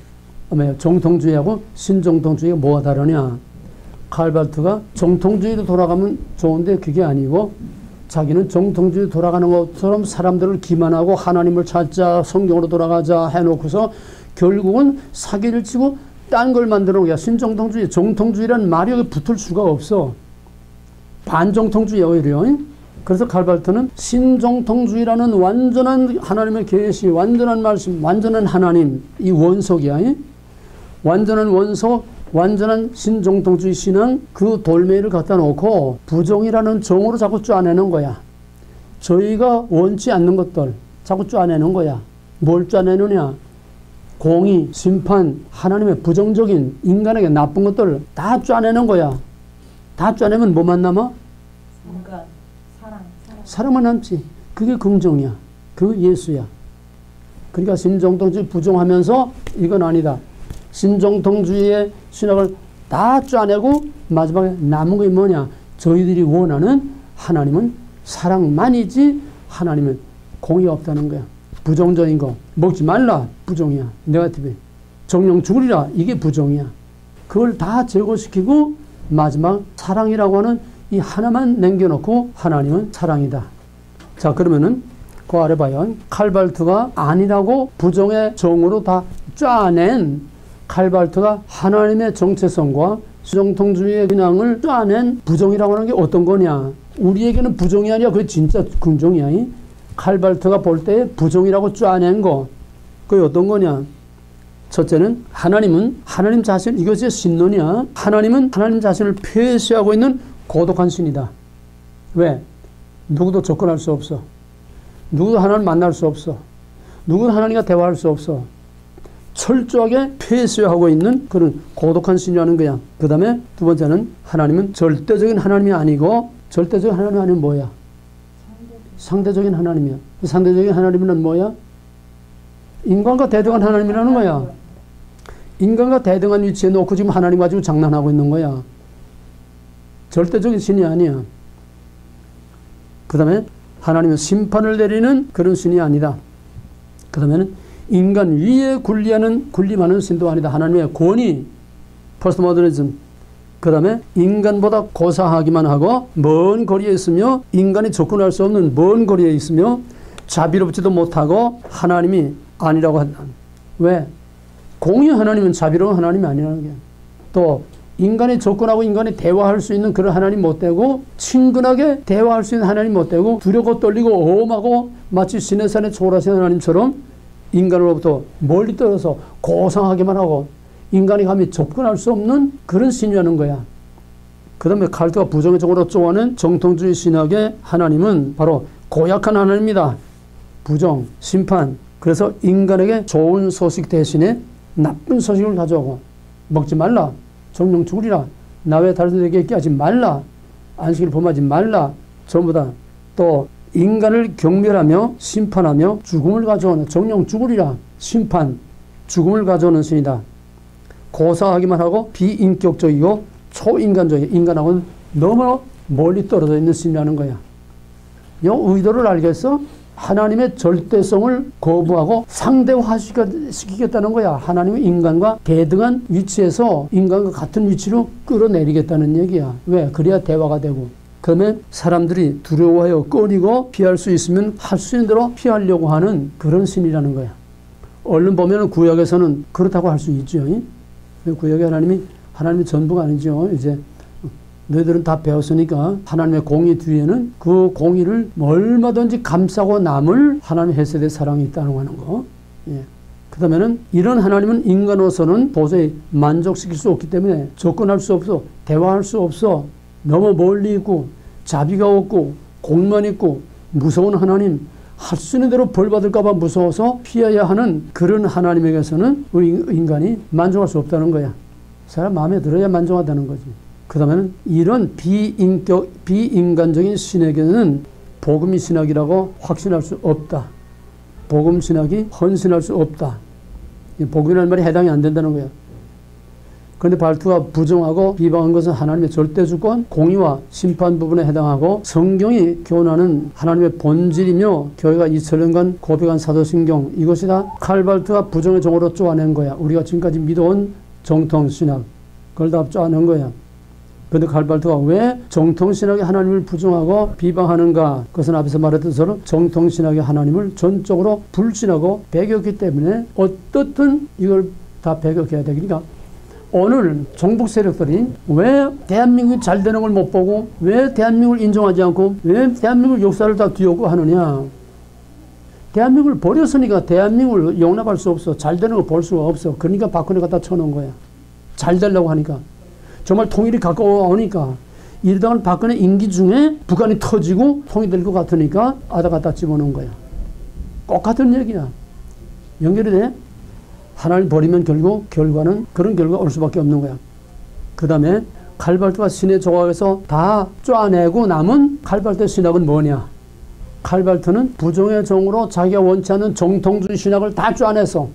정통주의하고 신정통주의가 뭐가 다르냐? 칼바트가 정통주의로 돌아가면 좋은데 그게 아니고 자기는 정통주의 돌아가는 것처럼 사람들을 기만하고 하나님을 찾자, 성경으로 돌아가자 해놓고서 결국은 사기를 치고 딴 걸 만들어 놓은 거야. 신정통주의, 정통주의라는 말이 여기 붙을 수가 없어. 반정통주의야 오히려. 그래서 칼바트는 신정통주의라는 완전한 하나님의 계시, 완전한 말씀, 완전한 하나님, 이 원석이야. 완전한 원석, 완전한 신정통주의 신앙 그 돌멩이를 갖다 놓고 부정이라는 정으로 자꾸 쪼아내는 거야. 저희가 원치 않는 것들 자꾸 쪼아내는 거야. 뭘 쪼아내느냐? 공의, 심판, 하나님의 부정적인 인간에게 나쁜 것들을 다 쪼아내는 거야. 다 쪼아내면 뭐만 남아? 인간, 사랑만 남지. 그게 긍정이야. 그게 예수야. 그러니까 신정통주의 부정하면서 이건 아니다. 신정통주의의 신학을 다 쪼아내고 마지막에 남은 게 뭐냐? 저희들이 원하는 하나님은 사랑만이지 하나님은 공의가 없다는 거야. 부정적인 거 먹지 말라 부정이야. 네거티브. 정령 죽으리라 이게 부정이야. 그걸 다 제거시키고 마지막 사랑이라고 하는 이 하나만 남겨놓고 하나님은 사랑이다. 자, 그러면은 그 아래 봐요. 칼발트가 아니라고 부정의 정으로 다 짜낸 칼발트가 하나님의 정체성과 수정통주의의 근황을 짜낸 부정이라고 하는 게 어떤 거냐. 우리에게는 부정이 아니라 그게 진짜 긍정이야. 칼발트가 볼 때 부정이라고 짜낸 거. 그게 어떤 거냐. 첫째는 하나님은 하나님 자신, 이것이 신론이야. 하나님은 하나님 자신을 폐쇄하고 있는 고독한 신이다. 왜? 누구도 접근할 수 없어. 누구도 하나님 만날 수 없어. 누구도 하나님과 대화할 수 없어. 철저하게 폐쇄하고 있는 그런 고독한 신이라는 거야. 그 다음에 두 번째는 하나님은 절대적인 하나님이 아니고, 절대적인 하나님이 아니면 뭐야? 상대적인 하나님이야. 상대적인 하나님은 뭐야? 인간과 대등한 하나님이라는 거야. 인간과 대등한 위치에 놓고 지금 하나님 가지고 장난하고 있는 거야. 절대적인 신이 아니야. 그 다음에 하나님은 심판을 내리는 그런 신이 아니다. 그 다음에는 인간 위에 군림하는 신도 아니다. 하나님의 권위, 포스트모더니즘. 그 다음에 인간보다 고사하기만 하고 먼 거리에 있으며 인간이 접근할 수 없는 먼 거리에 있으며 자비롭지도 못하고 하나님이 아니라고 한다. 왜? 공의 하나님은 자비로운 하나님이 아니라는 게. 또 인간이 접근하고 인간이 대화할 수 있는 그런 하나님 못 되고, 친근하게 대화할 수 있는 하나님 못 되고, 두렵고 떨리고 어음하고 마치 신의 산에 초월하신 하나님처럼 인간으로부터 멀리 떨어서 고상하게만 하고 인간이 감히 접근할 수 없는 그런 신이라는 거야. 그 다음에 칼트가 부정의 쪽으로 쪼아낸 정통주의 신학의 하나님은 바로 고약한 하나님이다. 부정, 심판. 그래서 인간에게 좋은 소식 대신에 나쁜 소식을 가져오고, 먹지 말라, 정령 죽으리라, 나 외에 다른 데에게 하지 말라, 안식일 범하지 말라, 전부 다. 또 인간을 경멸하며 심판하며 죽음을 가져오는, 정령 죽으리라, 심판, 죽음을 가져오는 신이다. 고사하기만 하고 비인격적이고 초인간적이고 인간하고는 너무 멀리 떨어져 있는 신이라는 거야. 이 의도를 알겠어? 하나님의 절대성을 거부하고 상대화시키겠다는 거야. 하나님은 인간과 대등한 위치에서 인간과 같은 위치로 끌어내리겠다는 얘기야. 왜? 그래야 대화가 되고. 그러면 사람들이 두려워하여 꺼리고 피할 수 있으면 할 수 있는 대로 피하려고 하는 그런 신이라는 거야. 얼른 보면 구약에서는 그렇다고 할 수 있죠. 구약의 하나님이 전부가 아니죠. 이제 너희들은 다 배웠으니까 하나님의 공의 뒤에는 그 공의를 얼마든지 감싸고 남을 하나님의 헤세드의 사랑이 있다고 하는 거. 예. 그 다음에는 이런 하나님은 인간으로서는 도저히 만족시킬 수 없기 때문에 접근할 수 없어, 대화할 수 없어, 너무 멀리 있고 자비가 없고 공만 있고 무서운 하나님, 할 수 있는 대로 벌 받을까 봐 무서워서 피해야 하는 그런 하나님에게서는 우리 인간이 만족할 수 없다는 거야. 사람 마음에 들어야 만족하다는 거지. 그 다음에는 이런 비인간적인 신에게는 복음이 신학이라고 확신할 수 없다. 복음 신학이 헌신할 수 없다. 복음이라는 말이 해당이 안 된다는 거야. 그런데 발트가 부정하고 비방한 것은 하나님의 절대주권, 공의와 심판 부분에 해당하고 성경이 교훈하는 하나님의 본질이며 교회가 2000년간 고백한 사도신경, 이것이 다 칼발트가 부정의 종으로 쪼아낸 거야. 우리가 지금까지 믿어온 정통신학, 그걸 다 쪼아낸 거야. 그런데 칼발트가 왜 정통신학의 하나님을 부정하고 비방하는가? 그것은 앞에서 말했던 것처럼 정통신학의 하나님을 전적으로 불신하고 배격했기 때문에 어떻든 이걸 다 배격해야 되니까 오늘 정복 세력들이 왜 대한민국이 잘 되는 걸 못 보고 왜 대한민국을 인정하지 않고 왜 대한민국 역사를 다 뒤엎고 하느냐. 대한민국을 버렸으니까 대한민국을 용납할 수 없어. 잘 되는 걸 볼 수가 없어. 그러니까 박근혜 갖다 쳐놓은 거야. 잘 되려고 하니까. 정말 통일이 가까워오니까 이러다가 박근혜 임기 중에 북한이 터지고 통일될 것 같으니까 아다 갖다 집어넣은 거야. 똑같은 얘기야. 연결이 돼? 하나를 버리면 결국 결과는 그런 결과가 올 수밖에 없는 거야. 그 다음에 칼발트가 신의 조각에서 다 쪼아내고 남은 칼발트의 신학은 뭐냐? 칼발트는 부정의 종으로 자기가 원치 않는 정통주의 신학을 다 쪼아내서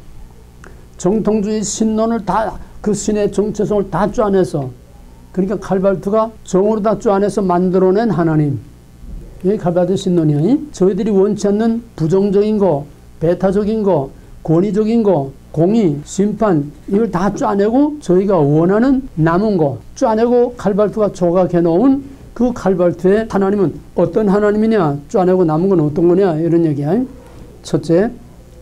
정통주의 신론을 다 그 신의 정체성을 다 쪼아내서 그러니까 칼발트가 정으로 다 쪼아내서 만들어낸 하나님. 이게 칼발트의 신론이야. 저희들이 원치 않는 부정적인 거, 배타적인 거, 권위적인 거, 공의, 심판 이걸 다 쪼아내고 저희가 원하는 남은 거 쪼아내고 칼발트가 조각해 놓은 그 칼발트에 하나님은 어떤 하나님이냐, 쪼아내고 남은 건 어떤 거냐, 이런 얘기야. 첫째,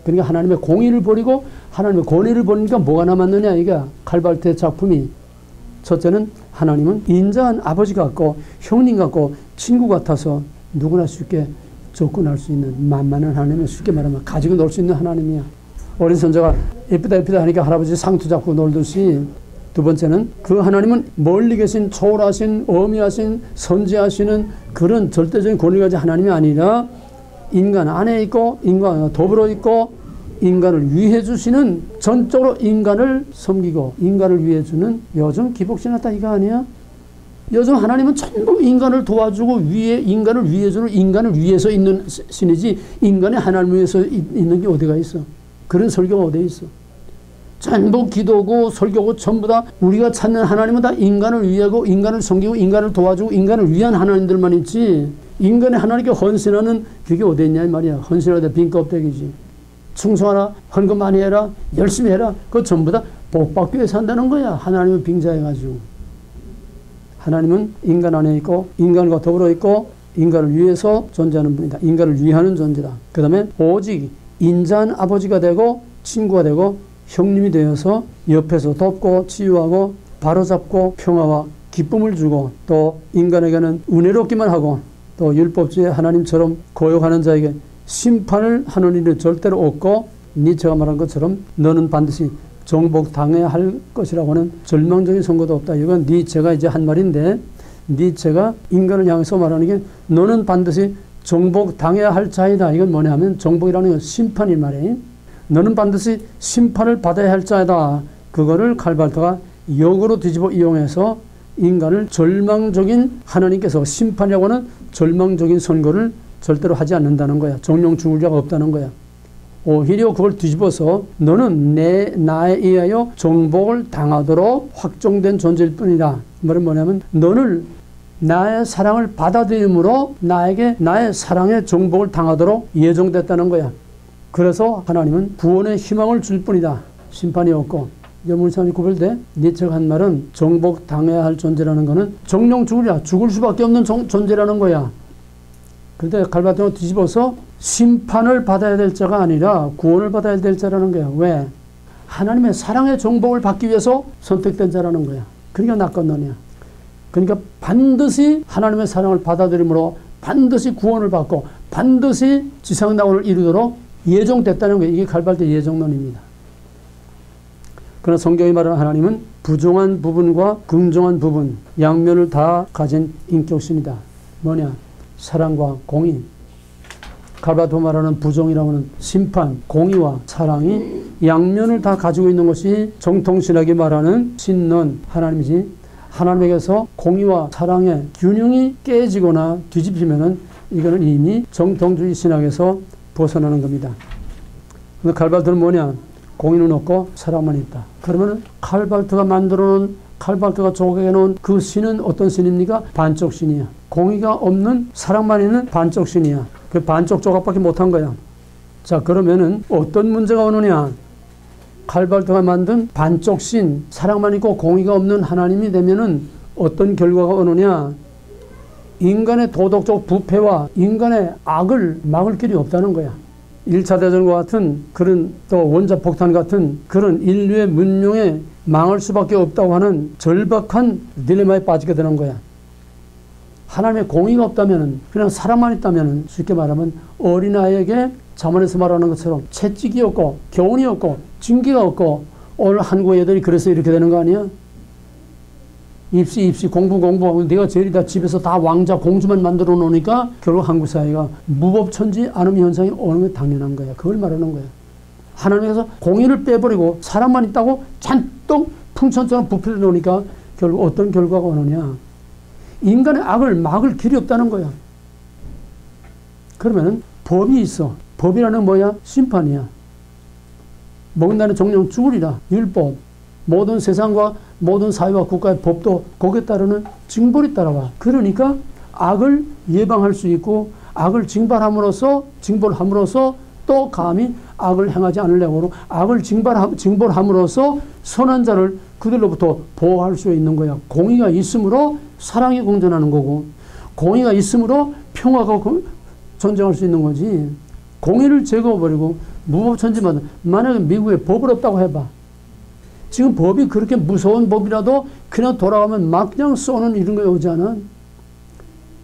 그러니까 하나님의 공의를 버리고 하나님의 권위를 버리니까 뭐가 남았느냐, 이게 칼발트의 작품이. 첫째는 하나님은 인자한 아버지 같고 형님 같고 친구 같아서 누구나 쉽게 접근할 수 있는 만만한 하나님은, 쉽게 말하면 가지고 놀 수 있는 하나님이야. 어린 손자가 예쁘다 예쁘다 하니까 할아버지 상투 잡고 놀듯이, 두 번째는 그 하나님은 멀리 계신 초월하신 어미하신 선지하시는 그런 절대적인 권위를 가진 하나님이 아니라 인간 안에 있고 인간과 더불어 있고 인간을 위해 주시는, 전적으로 인간을 섬기고 인간을 위해 주는, 요즘 기복신하다 이거 아니야? 요즘 하나님은 전부 인간을 도와주고 인간을 위해 주는, 인간을 위해서 있는 신이지 인간이 하나님을 위해서 있는 게 어디가 있어? 그런 설교가 어디에 있어? 전부 기도고 설교고 전부 다 우리가 찾는 하나님은 다 인간을 위하고 인간을 섬기고 인간을 도와주고 인간을 위한 하나님들만 있지, 인간의 하나님께 헌신하는 그게 어디 있냐 이 말이야. 헌신하다 빈 껍데기지. 충성하라, 헌금 많이 해라, 열심히 해라, 그거 전부 다 복받기 위해서 한다는 거야. 하나님을 빙자해가지고. 하나님은 인간 안에 있고 인간과 더불어 있고 인간을 위해서 존재하는 분이다. 인간을 위하는 존재다. 그 다음에 오직 인자한 아버지가 되고 친구가 되고 형님이 되어서 옆에서 돕고 치유하고 바로잡고 평화와 기쁨을 주고, 또 인간에게는 은혜롭기만 하고 또 율법주의 하나님처럼 고욕하는 자에게 심판을 하는 일은 절대로 없고, 니체가 말한 것처럼 너는 반드시 정복당해야 할 것이라고 하는 절망적인 선고도 없다. 이건 니체가 이제 한 말인데, 니체가 인간을 향해서 말하는 게 너는 반드시 정복당해야 할 자이다. 이건 뭐냐 하면 정복이라는 건 심판이 말이에요. 너는 반드시 심판을 받아야 할 자이다. 그거를 칼발트가 역으로 뒤집어 이용해서 인간을 절망적인, 하나님께서 심판이라고 하는 절망적인 선고를 절대로 하지 않는다는 거야. 정령 죽을 자가 없다는 거야. 오히려 그걸 뒤집어서 너는 나에 의하여 정복을 당하도록 확정된 존재일 뿐이다. 말은 뭐냐면 너는 나의 사랑을 받아들임으로 나에게 나의 사랑의 정복을 당하도록 예정됐다는 거야. 그래서 하나님은 구원의 희망을 줄 뿐이다. 심판이 없고. 여물산이 구별돼. 니체가 한 말은 정복 당해야 할 존재라는 거는 정령 죽을 수밖에 없는 존재라는 거야. 그런데 칼발트가 뒤집어서 심판을 받아야 될 자가 아니라 구원을 받아야 될 자라는 거야. 왜? 하나님의 사랑의 정복을 받기 위해서 선택된 자라는 거야. 그러니까 낙건론이야. 그러니까 반드시 하나님의 사랑을 받아들임으로 반드시 구원을 받고 반드시 지상낙원을 이루도록 예정됐다는 거예요. 이게 칼발트 예정론입니다. 그러나 성경이 말하는 하나님은 부정한 부분과 긍정한 부분, 양면을 다 가진 인격신이다. 뭐냐? 사랑과 공의. 칼발트 말하는 부정이라고 하는 심판, 공의와 사랑이 양면을 다 가지고 있는 것이 정통신학이 말하는 신론, 하나님이지. 하나님에게서 공의와 사랑의 균형이 깨지거나 뒤집히면은 이거는 이미 정통주의 신학에서 벗어나는 겁니다. 근데 칼발트는 뭐냐? 공의는 없고 사랑만 있다. 그러면 칼발트가 만들어놓은, 칼발트가 조각해놓은 그 신은 어떤 신입니까? 반쪽 신이야. 공의가 없는, 사랑만 있는 반쪽 신이야. 그 반쪽 조각밖에 못한 거야. 자, 그러면은 어떤 문제가 오느냐? 칼발트가 만든 반쪽 신, 사랑만 있고 공의가 없는 하나님이 되면은 어떤 결과가 오느냐? 인간의 도덕적 부패와 인간의 악을 막을 길이 없다는 거야. 1차 대전과 같은 그런, 또 원자폭탄 같은 그런 인류의 문명에 망할 수밖에 없다고 하는 절박한 딜레마에 빠지게 되는 거야. 하나님의 공의가 없다면, 그냥 사랑만 있다면, 쉽게 말하면 어린아이에게 자문에서 말하는 것처럼 채찍이 없고 교훈이 없고 징계가 없고, 오늘 한국 애들이 그래서 이렇게 되는 거 아니야? 입시 공부하고 내가 제일이다 집에서 다 왕자 공주만 만들어 놓으니까 결국 한국 사회가 무법천지 아름 현상이 오는 게 당연한 거야. 그걸 말하는 거야. 하나님께서 공의를 빼버리고 사랑만 있다고 잔뜩 풍천처럼 부풀려 놓으니까 결국 어떤 결과가 오느냐? 인간의 악을 막을 길이 없다는 거야. 그러면은 법이 있어. 법이라는 뭐야? 심판이야. 먹는다는 정령 죽으리라. 율법. 모든 세상과 모든 사회와 국가의 법도 거기에 따르는 징벌이 따라와. 그러니까 악을 예방할 수 있고 악을 징벌함으로써 또 감히 악을 행하지 않으려고 악을 징벌함으로써 선한 자를 그들로부터 보호할 수 있는 거야. 공의가 있으므로 사랑이 공존하는 거고, 공의가 있으므로 평화가 존재할 수 있는 거지. 공의를 제거해버리고 무법천지만 만약에 미국에 법을 없다고 해봐. 지금 법이 그렇게 무서운 법이라도 그냥 돌아가면 막 그냥 쏘는 이런 거 오지 않아?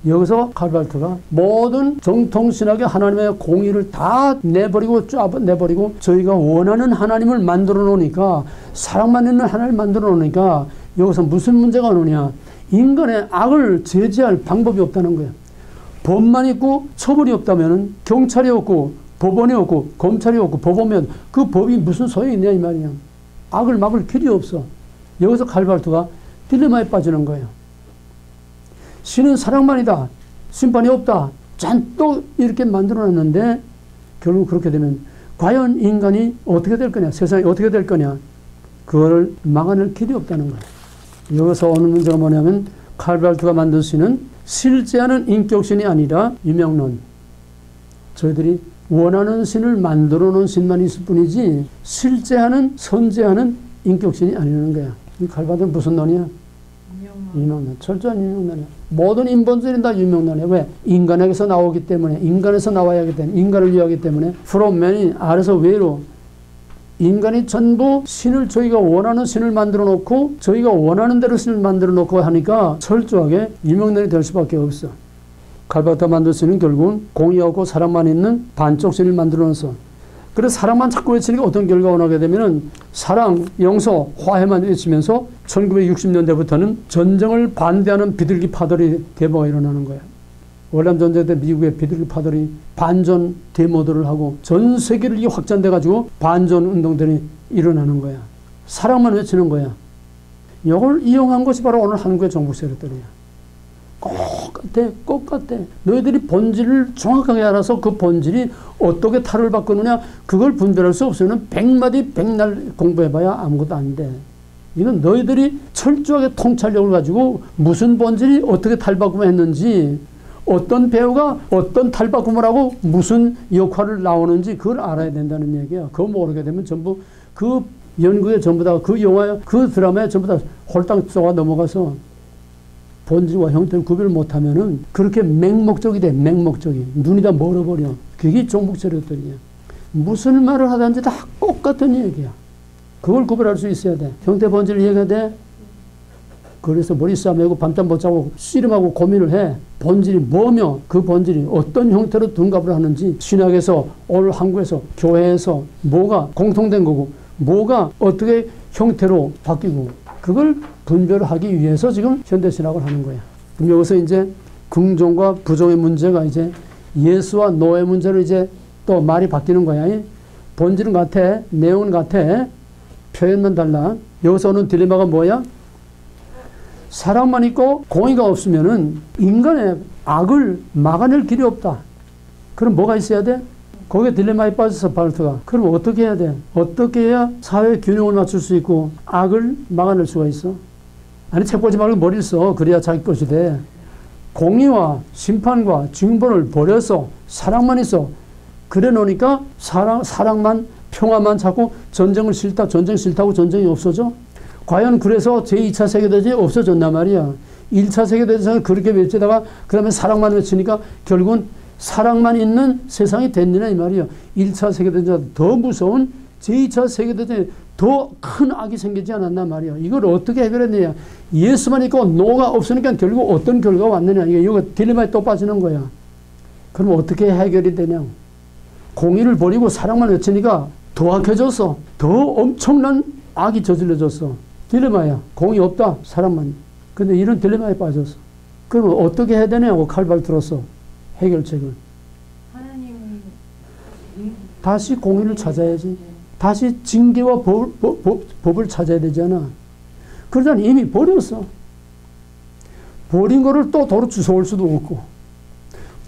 여기서 칼발트가 모든 정통신학의 하나님의 공의를 다 내버리고 내버리고 저희가 원하는 하나님을 만들어 놓으니까 사랑만 있는 하나님을 만들어 놓으니까 여기서 무슨 문제가 오느냐. 인간의 악을 제지할 방법이 없다는 거예요. 법만 있고 처벌이 없다면 경찰이 없고 법원이 없고 검찰이 없고 법원면 그 법이 무슨 소용이 있냐 이 말이야. 악을 막을 길이 없어. 여기서 칼발트가 딜레마에 빠지는 거예요. 신은 사랑만이다. 심판이 없다. 잔뜩 이렇게 만들어놨는데 결국 그렇게 되면 과연 인간이 어떻게 될 거냐. 세상이 어떻게 될 거냐. 그거를 막아낼 길이 없다는 거예요. 여기서 오는 문제가 뭐냐면 칼발트가 만든 신은 실제하는 인격신이 아니라 유명론. 저희들이 원하는 신을 만들어 놓은 신만 있을 뿐이지 실제하는 선제하는 인격신이 아니라는 거야. 이 칼발트는 무슨 논이야? 유명론. 철저한 유명론이야. 모든 인본주의는 다 유명론이야. 왜? 인간에게서 나오기 때문에, 인간에서 나와야 하기 때문에, 인간을 위하기 때문에 프롬맨이 아래서 위로 인간이 전부 신을 저희가 원하는 신을 만들어 놓고 저희가 원하는 대로 신을 만들어 놓고 하니까 철저하게 유명론이 될 수밖에 없어. 칼발트가 만들 신은 결국은 공의하고 사랑만 있는 반쪽 신을 만들어 놓았어. 그래서 사랑만 자꾸 외치니까 어떤 결과가 나게 되면은 사랑, 용서, 화해만 외치면서 1960년대부터는 전쟁을 반대하는 비둘기 파들이 데모가 일어나는 거야. 월남 전쟁 때 미국의 비둘기 파들이 반전 데모들을 하고 전 세계를 이게 확장돼 가지고 반전 운동들이 일어나는 거야. 사랑만 외치는 거야. 이걸 이용한 것이 바로 오늘 한국의 정부 세력들이야. 똑같아. 너희들이 본질을 정확하게 알아서 그 본질이 어떻게 탈을 바꾸느냐 그걸 분별할 수 없으면 100마디 100날 공부해봐야 아무것도 안 돼. 이건 너희들이 철저하게 통찰력을 가지고 무슨 본질이 어떻게 탈바꿈을 했는지 어떤 배우가 어떤 탈바꿈을 하고 무슨 역할을 나오는지 그걸 알아야 된다는 얘기야. 그거 모르게 되면 전부 그 연구에 전부 다 그 영화에 그 드라마에 전부 다 홀딱 쏘아 넘어가서 본질과 형태를 구별 못하면은 그렇게 맹목적이 돼. 맹목적이. 눈이 다 멀어버려. 그게 종북세력들이야. 무슨 말을 하든지 다 똑같은 얘기야. 그걸 구별할 수 있어야 돼. 형태 본질을 이해가 돼. 그래서 머리 싸매고 밤잠 못 자고 씨름하고 고민을 해. 본질이 뭐며 그 본질이 어떤 형태로 둔갑을 하는지 신학에서 오늘 한국에서 교회에서 뭐가 공통된 거고 뭐가 어떻게 형태로 바뀌고 그걸 분별하기 위해서 지금 현대신학을 하는 거야. 여기서 이제 긍정과 부정의 문제가 이제 예수와 노의 문제로 이제 또 말이 바뀌는 거야. 본질은 같아. 내용은 같아. 표현만 달라. 여기서 오는 딜레마가 뭐야? 사랑만 있고 공의가 없으면은 인간의 악을 막아낼 길이 없다. 그럼 뭐가 있어야 돼? 거기에 딜레마에 빠져서 발트가. 그럼 어떻게 해야 돼? 어떻게 해야 사회 균형을 맞출 수 있고 악을 막아낼 수가 있어? 아니 책 보지 말고 머리를 써. 그래야 자기 것이 돼. 공의와 심판과 징벌을 버려서 사랑만 있어. 그래 놓으니까 사랑만 평화만 찾고 전쟁을 싫다. 전쟁 싫다고 전쟁이 없어져? 과연 그래서 제2차 세계대전이 없어졌단 말이야. 1차 세계대전은 그렇게 외치다가 그 다음에 사랑만 외치니까 결국은 사랑만 있는 세상이 됐느냐 이 말이야. 1차 세계대전보다 더 무서운 제2차 세계대전에 더 큰 악이 생기지 않았단 말이야. 이걸 어떻게 해결했느냐. 예수만 있고 노가 없으니까 결국 어떤 결과가 왔느냐. 이거 딜레마에 또 빠지는 거야. 그럼 어떻게 해결이 되냐. 공의를 버리고 사랑만 외치니까 더 악해졌어. 더 엄청난 악이 저질러졌어. 딜레마야. 공의 없다. 사랑만. 근데 이런 딜레마에 빠졌어. 그럼 어떻게 해야 되냐고 칼발트로서 해결책을. 하나님 다시 공의를 찾아야지. 다시 징계와 법을 찾아야 되잖아. 그러자니 이미 버렸어. 버린 거를 또 도로 주워올 수도 없고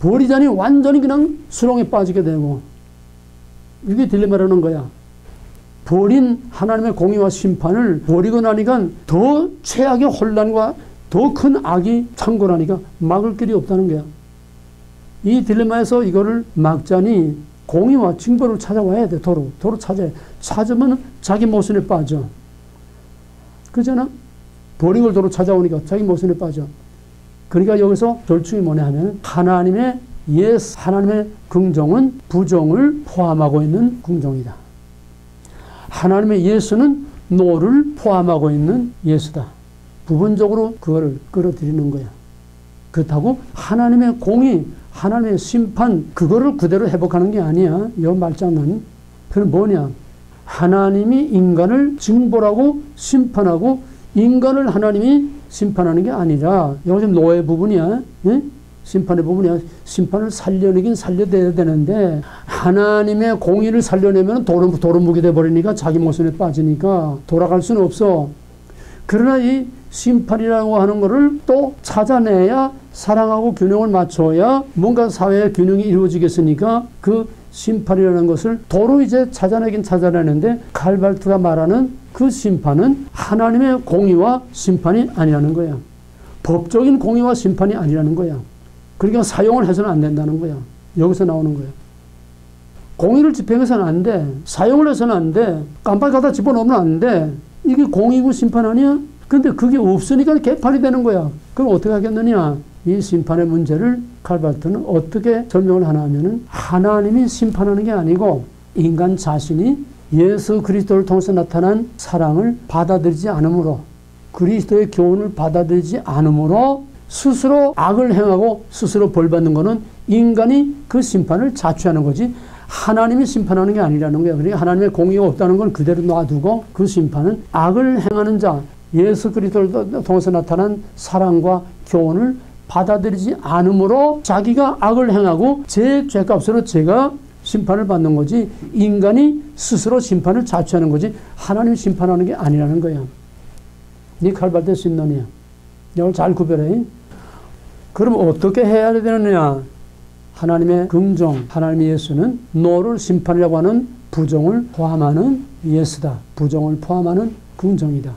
버리자니 완전히 그냥 수렁에 빠지게 되고 이게 딜레마라는 거야. 버린 하나님의 공의와 심판을 버리고 나니까 더 최악의 혼란과 더 큰 악이 창궐하니까 막을 길이 없다는 거야. 이 딜레마에서 이거를 막자니 공의와 징벌을 찾아와야 돼. 도로 찾아야 돼. 찾으면 자기 모순에 빠져. 그러잖아? 버린 걸 도로 찾아오니까 자기 모순에 빠져. 그러니까 여기서 절충이 뭐냐 하면 하나님의 예스, 하나님의 긍정은 부정을 포함하고 있는 긍정이다. 하나님의 예수는 노를 포함하고 있는 예수다. 부분적으로 그거를 끌어들이는 거야. 그렇다고 하나님의 공의, 하나님의 심판, 그거를 그대로 회복하는 게 아니야. 이 말장은. 그건 뭐냐? 하나님이 인간을 징벌하고 심판하고 인간을 하나님이 심판하는 게 아니라, 이거 지금 노예 부분이야. 예? 심판의 부분이야. 심판을 살려내긴 살려내야 되는데, 하나님의 공의를 살려내면 도루묵이 돼버리니까 자기 모순에 빠지니까 돌아갈 수는 없어. 그러나 이 심판이라고 하는 것을 또 찾아내야 사랑하고 균형을 맞춰야 뭔가 사회의 균형이 이루어지겠으니까 그 심판이라는 것을 도로 이제 찾아내긴 찾아내는데 칼발트가 말하는 그 심판은 하나님의 공의와 심판이 아니라는 거야. 법적인 공의와 심판이 아니라는 거야. 그러니까 사용을 해서는 안 된다는 거야. 여기서 나오는 거야. 공의를 집행해서는 안 돼. 사용을 해서는 안 돼. 깜빡 갖다 집어넣으면 안 돼. 이게 공의고 심판 아니야? 근데 그게 없으니까 개판이 되는 거야. 그럼 어떻게 하겠느냐? 이 심판의 문제를 칼발트는 어떻게 설명을 하나 하면은 하나님이 심판하는 게 아니고 인간 자신이 예수 그리스도를 통해서 나타난 사랑을 받아들이지 않으므로, 그리스도의 교훈을 받아들이지 않으므로 스스로 악을 행하고 스스로 벌받는 거는 인간이 그 심판을 자취하는 거지 하나님이 심판하는 게 아니라는 거야. 그러니까 하나님의 공의가 없다는 건 그대로 놔두고 그 심판은 악을 행하는 자, 예수 그리스도를 통해서 나타난 사랑과 교훈을 받아들이지 않으므로 자기가 악을 행하고 제 죄값으로 제가 심판을 받는 거지 인간이 스스로 심판을 자취하는 거지 하나님이 심판하는 게 아니라는 거야. 네 칼발트 신론이야. 이걸 잘 구별해. 그럼 어떻게 해야 되느냐? 하나님의 긍정, 하나님의 예수는 노를 심판이라고 하는 부정을 포함하는 예수다. 부정을 포함하는 긍정이다.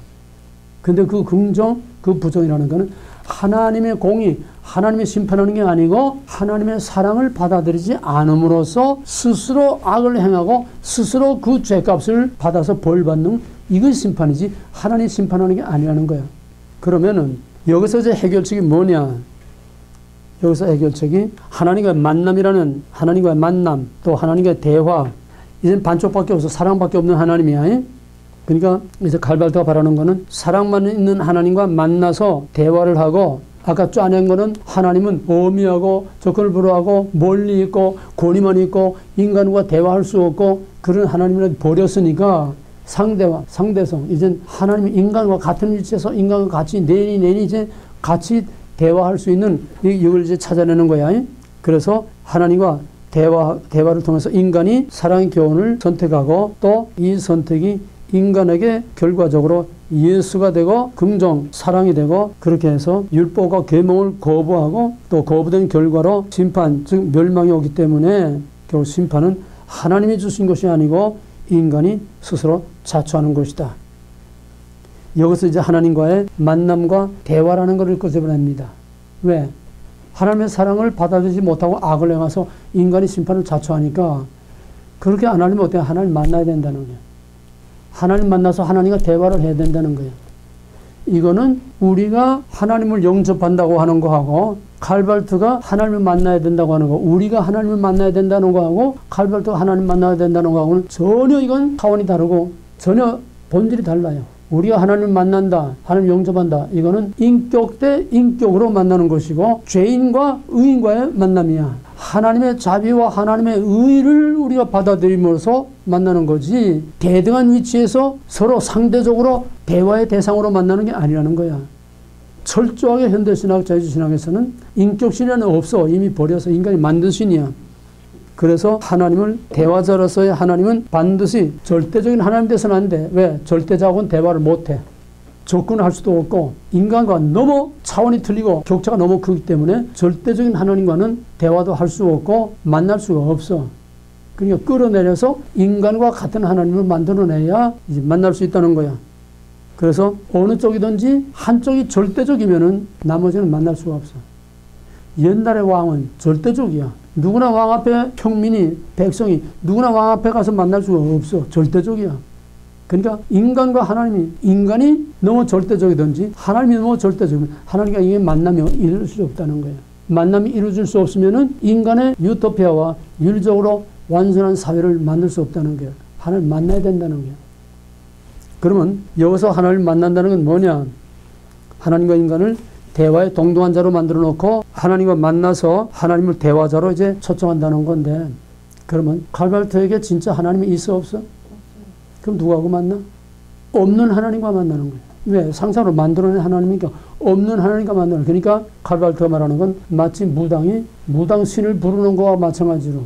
근데 그 긍정, 그 부정이라는 것은 하나님의 공의, 하나님이 심판하는 게 아니고 하나님의 사랑을 받아들이지 않음으로써 스스로 악을 행하고 스스로 그 죄값을 받아서 벌받는 이것이 심판이지 하나님이 심판하는 게 아니라는 거야. 그러면은 여기서 이제 해결책이 뭐냐? 여기서 해결책이 하나님과의 만남이라는, 하나님과의 만남, 또 하나님과의 대화, 이젠 반쪽밖에 없어. 사랑밖에 없는 하나님이야. 그러니까 이제 칼발트가 바라는 거는 사랑만 있는 하나님과 만나서 대화를 하고, 아까 짜낸 거는 하나님은 어미하고 조건을 불허하고 멀리 있고 권위만 있고 인간과 대화할 수 없고 그런 하나님을 버렸으니까 상대와 상대성, 이제 하나님이 인간과 같은 위치에서 인간과 같이 내니 이제 같이 대화할 수 있는 이걸 이제 찾아내는 거야. 그래서 하나님과 대화를 통해서 인간이 사랑의 교훈을 선택하고 또 이 선택이 인간에게 결과적으로 예수가 되고 긍정, 사랑이 되고 그렇게 해서 율법과 계명을 거부하고 또 거부된 결과로 심판, 즉 멸망이 오기 때문에 결국 심판은 하나님이 주신 것이 아니고 인간이 스스로 자초하는 것이다. 여기서 이제 하나님과의 만남과 대화라는 것을 꺼내봅니다. 왜? 하나님의 사랑을 받아들이지 못하고 악을 행해서 인간이 심판을 자초하니까 그렇게 안 하려면 어떻게 하나님 만나야 된다는 거예요. 하나님 만나서 하나님과 대화를 해야 된다는 거예요. 이거는 우리가 하나님을 영접한다고 하는 거하고 칼발트가 하나님을 만나야 된다고 하는 거, 우리가 하나님을 만나야 된다는 거하고 칼발트가 하나님 만나야 된다는 거하고는 전혀 이건 차원이 다르고 전혀 본질이 달라요. 우리가 하나님을 만난다, 하나님 영접한다, 이거는 인격 대 인격으로 만나는 것이고 죄인과 의인과의 만남이야. 하나님의 자비와 하나님의 의를 우리가 받아들이면서 만나는 거지 대등한 위치에서 서로 상대적으로 대화의 대상으로 만나는 게 아니라는 거야. 철저하게 현대신학, 자유주의신학에서는 인격신이라는 없어. 이미 버려서 인간이 만든 신이야. 그래서 하나님을 대화자로서의 하나님은 반드시 절대적인 하나님 돼서는 안 돼. 왜? 절대자하고는 대화를 못해. 접근할 수도 없고 인간과 너무 차원이 틀리고 격차가 너무 크기 때문에 절대적인 하나님과는 대화도 할 수 없고 만날 수가 없어. 그러니까 끌어내려서 인간과 같은 하나님을 만들어내야 이제 만날 수 있다는 거야. 그래서 어느 쪽이든지 한쪽이 절대적이면은 나머지는 만날 수가 없어. 옛날의 왕은 절대적이야. 누구나 왕 앞에 평민이, 백성이 누구나 왕 앞에 가서 만날 수가 없어. 절대적이야. 그러니까 인간과 하나님이, 인간이 너무 절대적이든지 하나님이 너무 절대적이면 하나님과 이게 만남이 이룰 수 없다는 거예요. 만남이 이루어질 수 없으면은 인간의 유토피아와 윤리적으로 완전한 사회를 만들 수 없다는 거예요. 하나님 만나야 된다는 거예요. 그러면 여기서 하나님을 만난다는 건 뭐냐? 하나님과 인간을 대화의 동등한 자로 만들어 놓고 하나님과 만나서 하나님을 대화자로 이제 초청한다는 건데, 그러면 칼발트에게 진짜 하나님이 있어 없어? 그럼 누구하고 만나? 없는 하나님과 만나는 거예요. 왜? 상상으로 만들어낸 하나님이니까 없는 하나님과 만나는 거예요. 그러니까 칼발트가 말하는 건 마치 무당 신을 부르는 거와 마찬가지로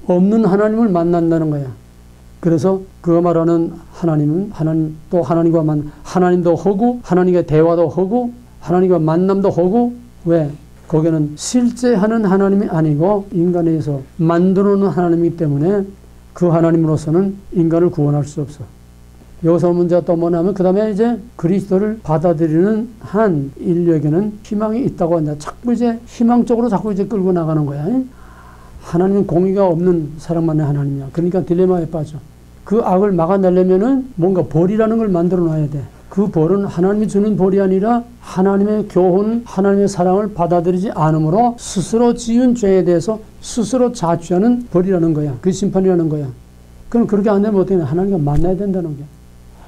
없는 하나님을 만난다는 거야. 그래서 그가 말하는 하나님은 하나님과 하나님도 하고 하나님과 대화도 하고 하나님과 만남도 하고, 왜? 거기는 실제 하는 하나님이 아니고 인간에 의해서 만들어 놓은 하나님이기 때문에 그 하나님으로서는 인간을 구원할 수 없어. 여기서 문제가 또 뭐냐면 그 다음에 이제 그리스도를 받아들이는 한 인류에게는 희망이 있다고 한다. 자꾸 이제 희망 쪽으로 자꾸 이제 끌고 나가는 거야. 하나님은 공의가 없는 사랑만의 하나님이야. 그러니까 딜레마에 빠져. 그 악을 막아내려면은 뭔가 벌이라는 걸 만들어 놔야 돼. 그 벌은 하나님이 주는 벌이 아니라 하나님의 교훈, 하나님의 사랑을 받아들이지 않으므로 스스로 지은 죄에 대해서 스스로 자취하는 벌이라는 거야. 그 심판이라는 거야. 그럼 그렇게 안 되면 어떻게 해? 하나님과 만나야 된다는 거야.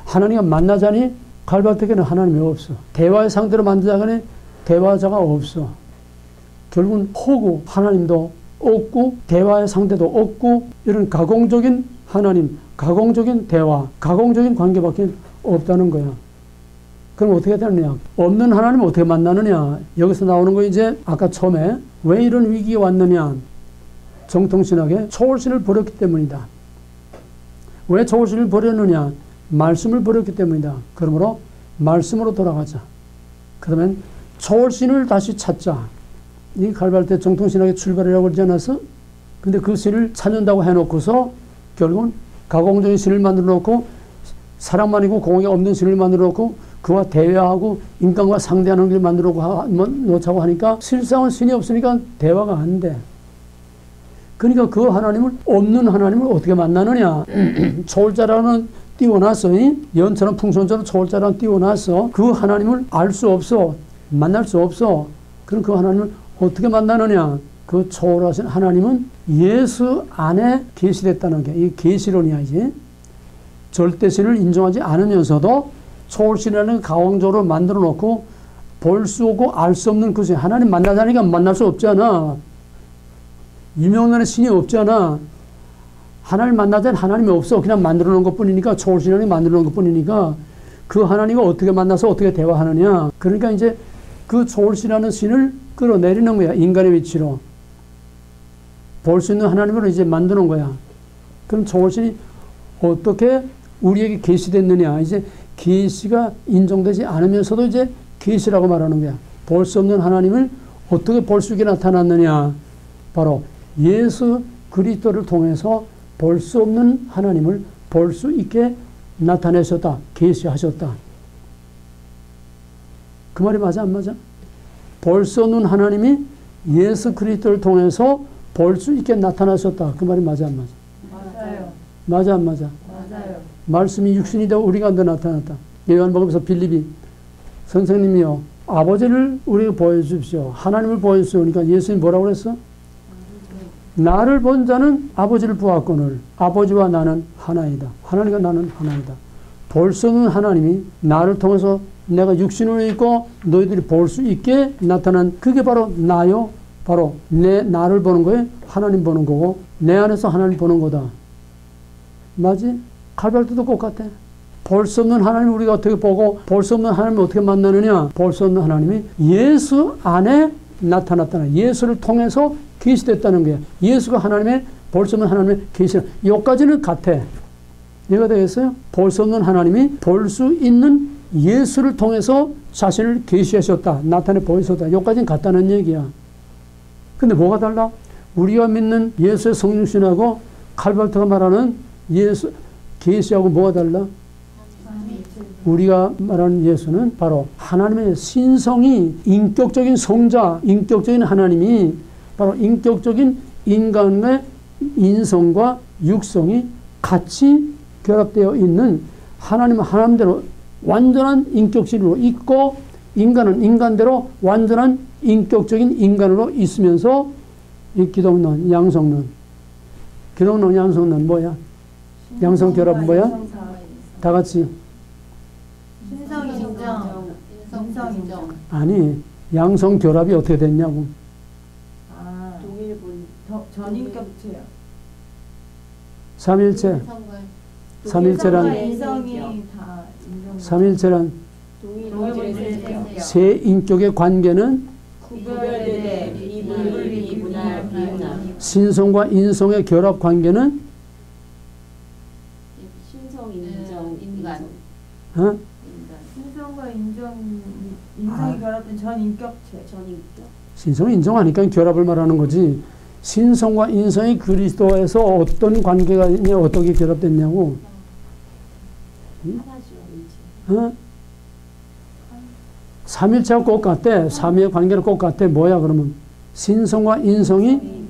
하나님과 만나자니 갈바트에게는 하나님이 없어. 대화의 상대로 만들자니 대화자가 없어. 결국은 허구 하나님도 없고 대화의 상대도 없고 이런 가공적인 하나님, 가공적인 대화, 가공적인 관계밖에 없다는 거야. 그럼 어떻게 되느냐? 없는 하나님을 어떻게 만나느냐? 여기서 나오는 거 이제 아까 처음에 왜 이런 위기가 왔느냐? 정통신학에 초월신을 버렸기 때문이다. 왜 초월신을 버렸느냐? 말씀을 버렸기 때문이다. 그러므로 말씀으로 돌아가자. 그러면 초월신을 다시 찾자. 이 갈발대 정통신학의 출발이라고 그러지 않았어? 근데 그 신을 찾는다고 해놓고서 결국은 가공적인 신을 만들어 놓고 사랑만이고 공이 없는 신을 만들어 놓고 그와 대화하고 인간과 상대하는 걸 만들어 놓자고 하니까 실상은 신이 없으니까 대화가 안 돼. 그러니까 그 하나님을, 없는 하나님을 어떻게 만나느냐? 초월자라는 띄워놨어. 연처럼 풍선처럼 초월자라는 띄워놨어. 그 하나님을 알 수 없어. 만날 수 없어. 그럼 그 하나님을 어떻게 만나느냐? 그 초월하신 하나님은 예수 안에 계시됐다는 게 이 계시론이야. 이제 절대신을 인정하지 않으면서도 초월신이라는 가공적으로 만들어 놓고 볼 수 없고 알 수 없는 그 신, 하나님 만나자니까 만날 수 없잖아. 유명한의 신이 없잖아. 하나님 만나자니 하나님이 없어. 그냥 만들어 놓은 것 뿐이니까, 초월신이라는 게 만들어 놓은 것 뿐이니까 그 하나님과 어떻게 만나서 어떻게 대화하느냐. 그러니까 이제 그 초월신이라는 신을 끌어내리는 거야. 인간의 위치로. 볼 수 있는 하나님으로 이제 만드는 거야. 그럼 초월신이 어떻게 우리에게 계시됐느냐. 이제 계시가 인정되지 않으면서도 이제 계시라고 말하는 거야. 볼 수 없는 하나님을 어떻게 볼 수 있게 나타났느냐. 바로 예수 그리스도를 통해서 볼 수 없는 하나님을 볼 수 있게 나타내셨다. 계시하셨다. 그 말이 맞아 안 맞아? 볼 수 없는 하나님이 예수 그리스도를 통해서 볼 수 있게 나타나셨다. 그 말이 맞아 안 맞아? 맞아요. 맞아 안 맞아? 맞아요. 말씀이 육신이 되어 우리 가운데 나타났다. 요한복음에서 빌립이 선생님이요 아버지를 우리에게 보여주십시오. 하나님을 보여주십시오. 그러니까 예수님이 뭐라고 그랬어? 나를 본 자는 아버지를 보았거늘 아버지와 나는 하나이다. 하나님과 나는 하나이다. 볼 수 없는 하나님이 나를 통해서 내가 육신으로 있고 너희들이 볼 수 있게 나타난 그게 바로 나요. 바로 나를 보는 거에 하나님 보는 거고 내 안에서 하나님 보는 거다. 맞지? 칼발도도 똑같아. 볼 수 없는 하나님을 우리가 어떻게 보고 볼 수 없는 하나님을 어떻게 만나느냐. 볼 수 없는 하나님이 예수 안에 나타났다는, 예수를 통해서 계시됐다는 거야. 예수가 하나님의 볼 수 없는 하나님의 계시. 여기까지는 같아. 이해가 되겠어요? 볼 수 없는 하나님이 볼 수 있는 예수를 통해서 자신을 계시하셨다. 나타내 보이셨다. 여기까지는 같다는 얘기야. 근데 뭐가 달라? 우리가 믿는 예수의 성육신하고 칼발트가 말하는 예수 계시하고 뭐가 달라? 우리가 말하는 예수는 바로 하나님의 신성이, 인격적인 성자, 인격적인 하나님이 바로 인격적인 인간의 인성과 육성이 같이 결합되어 있는 하나님은 하나님대로 완전한 인격신으로 있고 인간은 인간대로 완전한 인격적인 인간으로 있으면서 이 기독론, 양성론. 기독론, 양성론 뭐야? 양성 결합은 뭐야? 다 같이. 신성 인정. 인성 인정. 아니, 양성 결합이 어떻게 됐냐고. 아, 동일본. 전인격체요. 삼일체. 삼일체란 인성이 다 인정. 삼일체란 동일본 세 인격의 관계는 구별되되 비분리 비분할 비분함. 신성과 인성의 결합 관계는 신성 인정 인간. 어? 신성과 인성이 결합된 전인격체. 신성을 인정하니까 결합을 말하는 거지. 신성과 인성이 그리스도에서 어떤 관계가 있냐, 어떻게 결합됐냐고. 어? 삼일체가 꼭 같대. 삼위의 관계는 꼭 같대. 뭐야 그러면? 신성과 인성이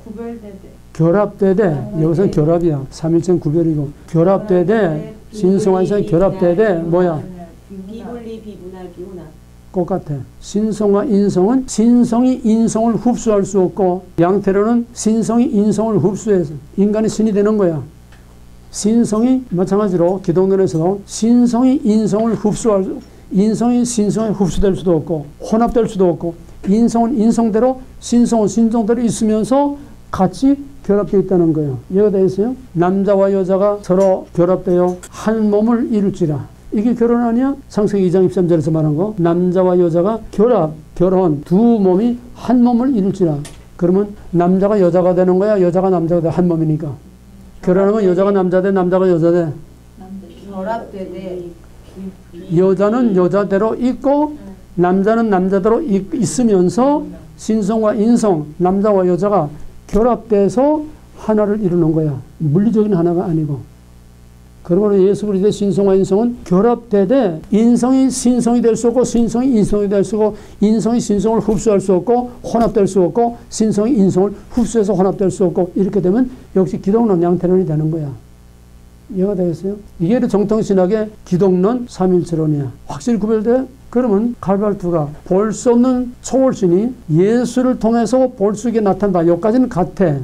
구별되되 결합되되, 여기서는 결합이야. 삼일체는 구별이고. 결합되되, 신성과 인성이 결합되되, 뭐야? 비분리 비분할 비분함. 꼭 같아. 신성과 인성은 신성이 인성을 흡수할 수 없고, 양태로는 신성이 인성을 흡수해서 인간이 신이 되는 거야. 신성이 마찬가지로 기독론에서도 신성이 인성을 흡수할 수, 인성이 신성에 흡수될 수도 없고 혼합될 수도 없고, 인성은 인성대로 신성은 신성대로 있으면서 같이 결합되어 있다는 거예요. 이해가 되겠어요? 남자와 여자가 서로 결합되어 한 몸을 이룰지라. 이게 결혼 아니야? 창세기 2장 23절에서 말한 거. 남자와 여자가 결혼, 두 몸이 한 몸을 이룰지라. 그러면 남자가 여자가 되는 거야? 여자가 남자가 돼? 한 몸이니까. 결혼하면 여자가 남자 돼? 남자가 여자 돼? 결합되되 여자는 여자대로 있고 남자는 남자대로 있으면서 신성과 인성, 남자와 여자가 결합돼서 하나를 이루는 거야. 물리적인 하나가 아니고. 그러므로 예수 그리스도의 신성과 인성은 결합되되 인성이 신성이 될 수 없고 신성이 인성이 될 수 없고 인성이 신성을 흡수할 수 없고 혼합될 수 없고 신성이 인성을 흡수해서 혼합될 수 없고, 이렇게 되면 역시 기독론 양태론이 되는 거야. 이해가 되겠어요? 이게 정통신학의 기독론 삼일체론이야. 확실히 구별돼? 그러면 갈발두가 볼 수 없는 초월신이 예수를 통해서 볼 수 있게 나타난다. 여기까지는 같아.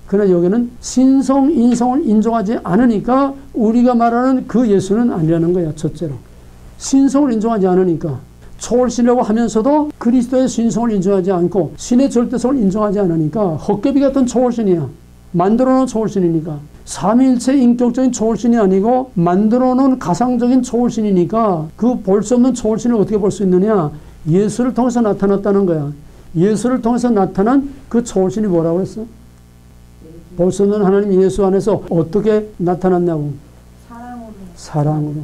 그러나 여기는 신성, 인성을 인정하지 않으니까 우리가 말하는 그 예수는 아니라는 거야. 첫째로. 신성을 인정하지 않으니까. 초월신이라고 하면서도 그리스도의 신성을 인정하지 않고 신의 절대성을 인정하지 않으니까 헛개비 같은 초월신이야. 만들어놓은 초월신이니까. 삼위일체 인격적인 초월신이 아니고 만들어놓은 가상적인 초월신이니까 그 볼 수 없는 초월신을 어떻게 볼 수 있느냐? 예수를 통해서 나타났다는 거야. 예수를 통해서 나타난 그 초월신이 뭐라고 했어? 볼 수 없는 하나님 예수 안에서 어떻게 나타났냐고. 사랑으로.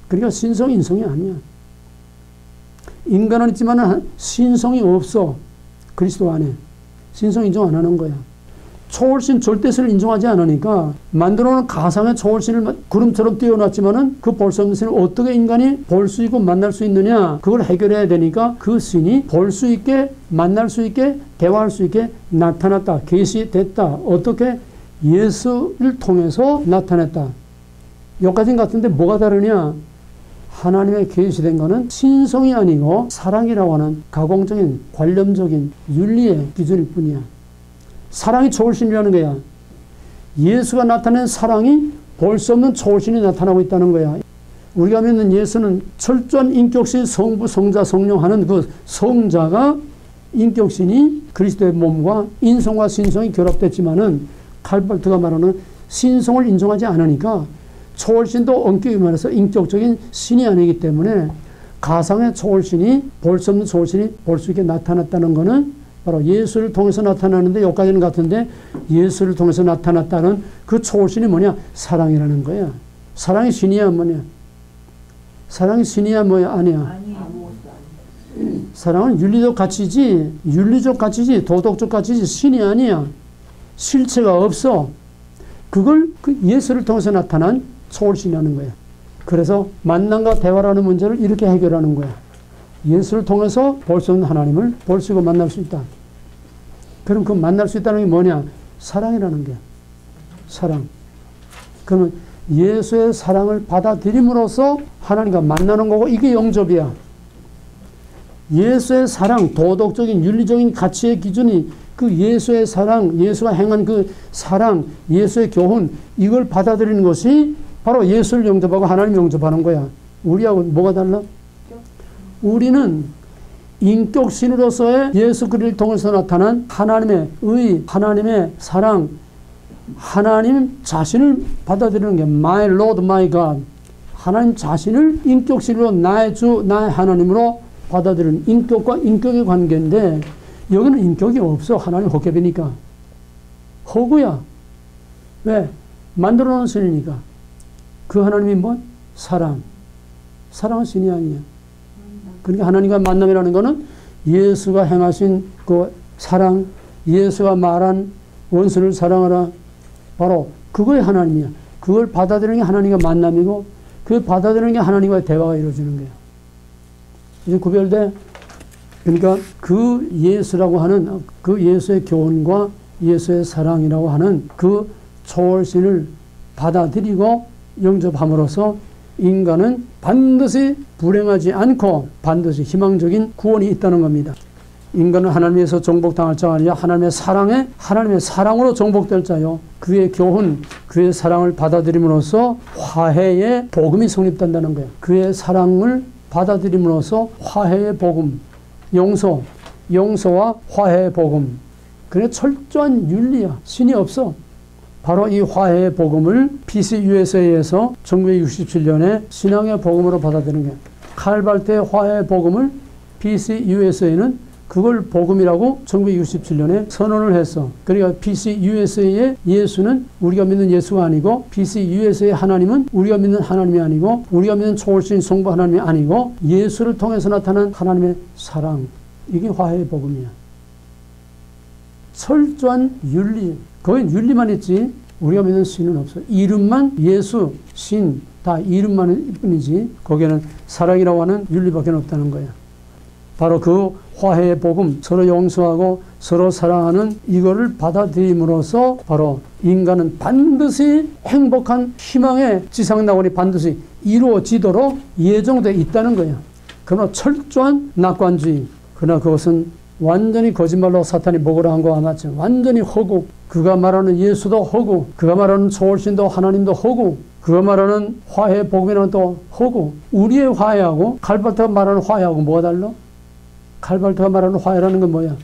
그러니까 신성, 인성이 아니야. 인간은 있지만 신성이 없어. 그리스도 안에. 신성 인정 안 하는 거야. 초월신 절대신을 인정하지 않으니까 만들어놓은 가상의 초월신을 구름처럼 띄워놨지만은 그 볼 수 없는 신을 어떻게 인간이 볼 수 있고 만날 수 있느냐, 그걸 해결해야 되니까 그 신이 볼 수 있게, 만날 수 있게, 대화할 수 있게 나타났다, 계시됐다. 어떻게? 예수를 통해서 나타냈다. 여기까지는 같은데 뭐가 다르냐? 하나님의 계시된 것은 신성이 아니고 사랑이라고 하는 가공적인 관념적인 윤리의 기준일 뿐이야. 사랑이 초월신이라는 거야. 예수가 나타낸 사랑이 볼 수 없는 초월신이 나타나고 있다는 거야. 우리가 믿는 예수는 철저한 인격신, 성부, 성자, 성령 하는 그 성자가 인격신이 그리스도의 몸과 인성과 신성이 결합됐지만은 칼발트가 말하는 신성을 인정하지 않으니까 초월신도 엄격히 말해서 인격적인 신이 아니기 때문에 가상의 초월신이 볼 수 없는 초월신이 볼 수 있게 나타났다는 것은 바로 예수를 통해서 나타나는데 여기까지는 같은데 예수를 통해서 나타났다는 그 초월신이 뭐냐? 사랑이라는 거야. 사랑이 신이야 뭐냐? 사랑이 신이야 뭐야? 아니야. 사랑은 윤리적 가치지, 윤리적 가치지, 도덕적 가치지 신이 아니야. 실체가 없어. 그걸 그 예수를 통해서 나타난 초월신이라는 거야. 그래서 만남과 대화라는 문제를 이렇게 해결하는 거야. 예수를 통해서 볼 수 없는 하나님을 볼 수 있고 만날 수 있다. 그럼 그 만날 수 있다는 게 뭐냐? 사랑이라는 게. 사랑. 그러면 예수의 사랑을 받아들임으로써 하나님과 만나는 거고 이게 영접이야. 예수의 사랑, 도덕적인 윤리적인 가치의 기준이 그 예수의 사랑, 예수가 행한 그 사랑, 예수의 교훈 이걸 받아들이는 것이 바로 예수를 영접하고 하나님 영접하는 거야. 우리하고 뭐가 달라? 우리는 인격신으로서의 예수 그리스도를 통해서 나타난 하나님의 의, 하나님의 사랑, 하나님 자신을 받아들이는 게 My Lord, My God. 하나님 자신을 인격신으로 나의 주, 나의 하나님으로 받아들이는 인격과 인격의 관계인데 여기는 인격이 없어. 하나님 헛개비니까. 허구야. 왜? 만들어 놓은 신이니까. 그 하나님이 뭐? 사랑. 사랑은 신이 아니야. 그러니까 하나님과 만남이라는 것은 예수가 행하신 그 사랑, 예수가 말한 원수를 사랑하라. 바로 그거의 하나님이야. 그걸 받아들이는 게 하나님과 만남이고 그걸 받아들이는 게 하나님과의 대화가 이루어지는 거야. 이제 구별돼. 그러니까 그 예수라고 하는 그 예수의 교훈과 예수의 사랑이라고 하는 그 초월신을 받아들이고 영접함으로써 인간은 반드시 불행하지 않고 반드시 희망적인 구원이 있다는 겁니다. 인간은 하나님에서 정복당할 자가 아니라 하나님의 사랑으로 정복될 자요. 그의 교훈, 그의 사랑을 받아들임으로써 화해의 복음이 성립된다는 거예요. 그의 사랑을 받아들임으로써 화해의 복음, 용서와 화해의 복음. 그래 철저한 윤리야. 신이 없어. 바로 이 화해의 복음을 PCUSA에서 1967년에 신앙의 복음으로 받아들이는 거예요. 칼발트의 화해의 복음을 PCUSA는 그걸 복음이라고 1967년에 선언을 했어. 그러니까 PCUSA의 예수는 우리가 믿는 예수가 아니고 PCUSA의 하나님은 우리가 믿는 하나님이 아니고 우리가 믿는 초월신 성부 하나님이 아니고 예수를 통해서 나타난 하나님의 사랑. 이게 화해의 복음이야. 철저한 윤리. 거의 윤리만 있지 우리가 믿는 신은 없어. 이름만 예수, 신 다 이름만 뿐이지 거기에는 사랑이라고 하는 윤리밖에 없다는 거야. 바로 그 화해의 복음, 서로 용서하고 서로 사랑하는 이거를 받아들임으로써 바로 인간은 반드시 행복한 희망의 지상낙원이 반드시 이루어지도록 예정되어 있다는 거야. 그러나 철저한 낙관주의. 그러나 그것은 완전히 거짓말로 사탄이 먹으라 한 거와 마찬가지. 완전히 허구. 그가 말하는 예수도 허구. 그가 말하는 초월신도 하나님도 허구. 그가 말하는 화해의 복음이라는 또 허구. 우리의 화해하고 칼발트가 말하는 화해하고 뭐가 달라? 칼발트가 말하는 화해라는 건 뭐야?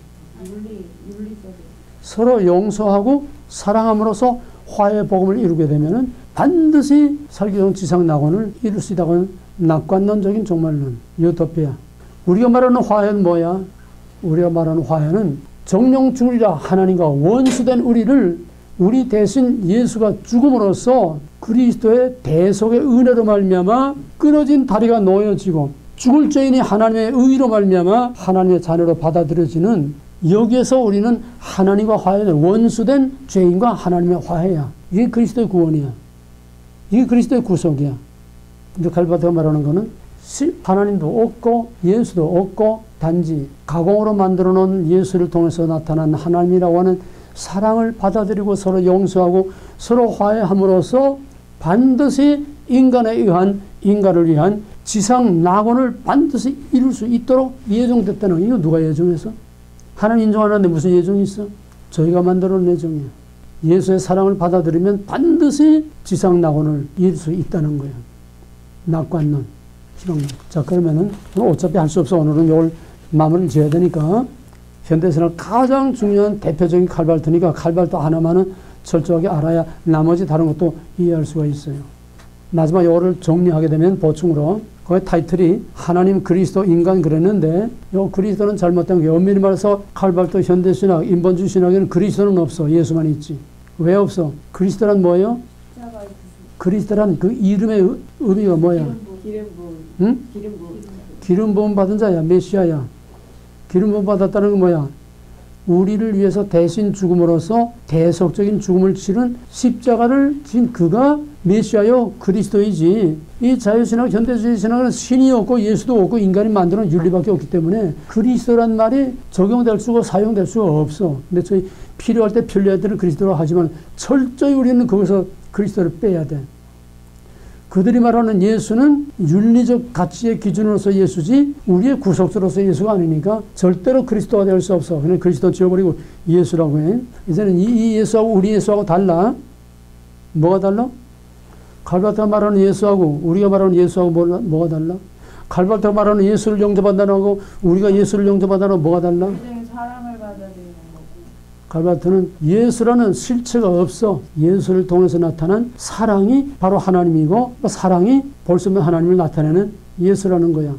윤리적인. 서로 용서하고 사랑함으로써 화해의 복음을 이루게 되면은 반드시 설교용 지상 낙원을 이룰 수 있다고는 낙관론적인 종말론, 유토피아. 우리가 말하는 화해는 뭐야? 우리가 말하는 화해는 정령주의라 하나님과 원수된 우리를 우리 대신 예수가 죽음으로써 그리스도의 대속의 은혜로 말미암아 끊어진 다리가 놓여지고 죽을 죄인이 하나님의 의로 말미암아 하나님의 자녀로 받아들여지는 여기에서 우리는 하나님과 화해는 원수된 죄인과 하나님의 화해야. 이게 그리스도의 구원이야. 이게 그리스도의 구속이야. 근데 칼바트가 말하는 거는 하나님도 없고 예수도 없고 단지 가공으로 만들어 놓은 예수를 통해서 나타난 하나님이라고 하는 사랑을 받아들이고 서로 용서하고 서로 화해함으로써 반드시 인간을 위한 지상 낙원을 반드시 이룰 수 있도록 예정됐다는 거예요. 이거 누가 예정했어? 하나님 인정하는데 무슨 예정이 있어? 저희가 만들어 놓은 예정이에요. 예수의 사랑을 받아들이면 반드시 지상 낙원을 이룰 수 있다는 거예요. 낙관론. 자, 그러면은 어차피 할 수 없어. 오늘은 이걸 마무리를 지어야 되니까 현대사는 가장 중요한 대표적인 칼발트니까 칼발트 하나만은 철저하게 알아야 나머지 다른 것도 이해할 수가 있어요. 마지막 이거를 정리하게 되면 보충으로 거기 타이틀이 하나님 그리스도 인간 그랬는데 요 그리스도는 잘못된 게 엄밀히 말해서 칼발트 현대신학 인본주의 신학에는 그리스도는 없어. 예수만 있지. 왜 없어? 그리스도란 뭐예요? 그리스도란 그 이름의 의미가 뭐야? 기름 부음. 응? 기름 부음. 기름 부음 받은 자야. 메시아야. 기름 부음 받았다는 건 뭐야? 우리를 위해서 대신 죽음으로써 대속적인 죽음을 치른 십자가를 진 그가 메시아요 그리스도이지. 이 자유신학 현대주의 신학은 신이 없고 예수도 없고 인간이 만드는 윤리밖에 없기 때문에 그리스도란 말이 적용될 수가 사용될 수가 없어. 근데 저희 필요할 때 편리할 때는 그리스도로 하지만 철저히 우리는 거기서 그리스도를 빼야 돼. 그들이 말하는 예수는 윤리적 가치의 기준으로서 예수지 우리의 구속주로서 예수가 아니니까 절대로 그리스도가 될 수 없어. 그냥 그리스도 지워버리고 예수라고 해. 이제는 이 예수하고 우리 예수하고 달라. 뭐가 달라? 갈바트가 말하는 예수하고 우리가 말하는 예수하고 뭐가 달라? 갈바트가 말하는 예수를 영접한다는 거고 우리가 예수를 영접한다는 거 뭐가 달라? 사랑을 받아들이는 거고. 갈바트는 예수라는 실체가 없어. 예수를 통해서 나타난 사랑이 바로 하나님이고 사랑이 볼 수 없는 하나님을 나타내는 예수라는 거야.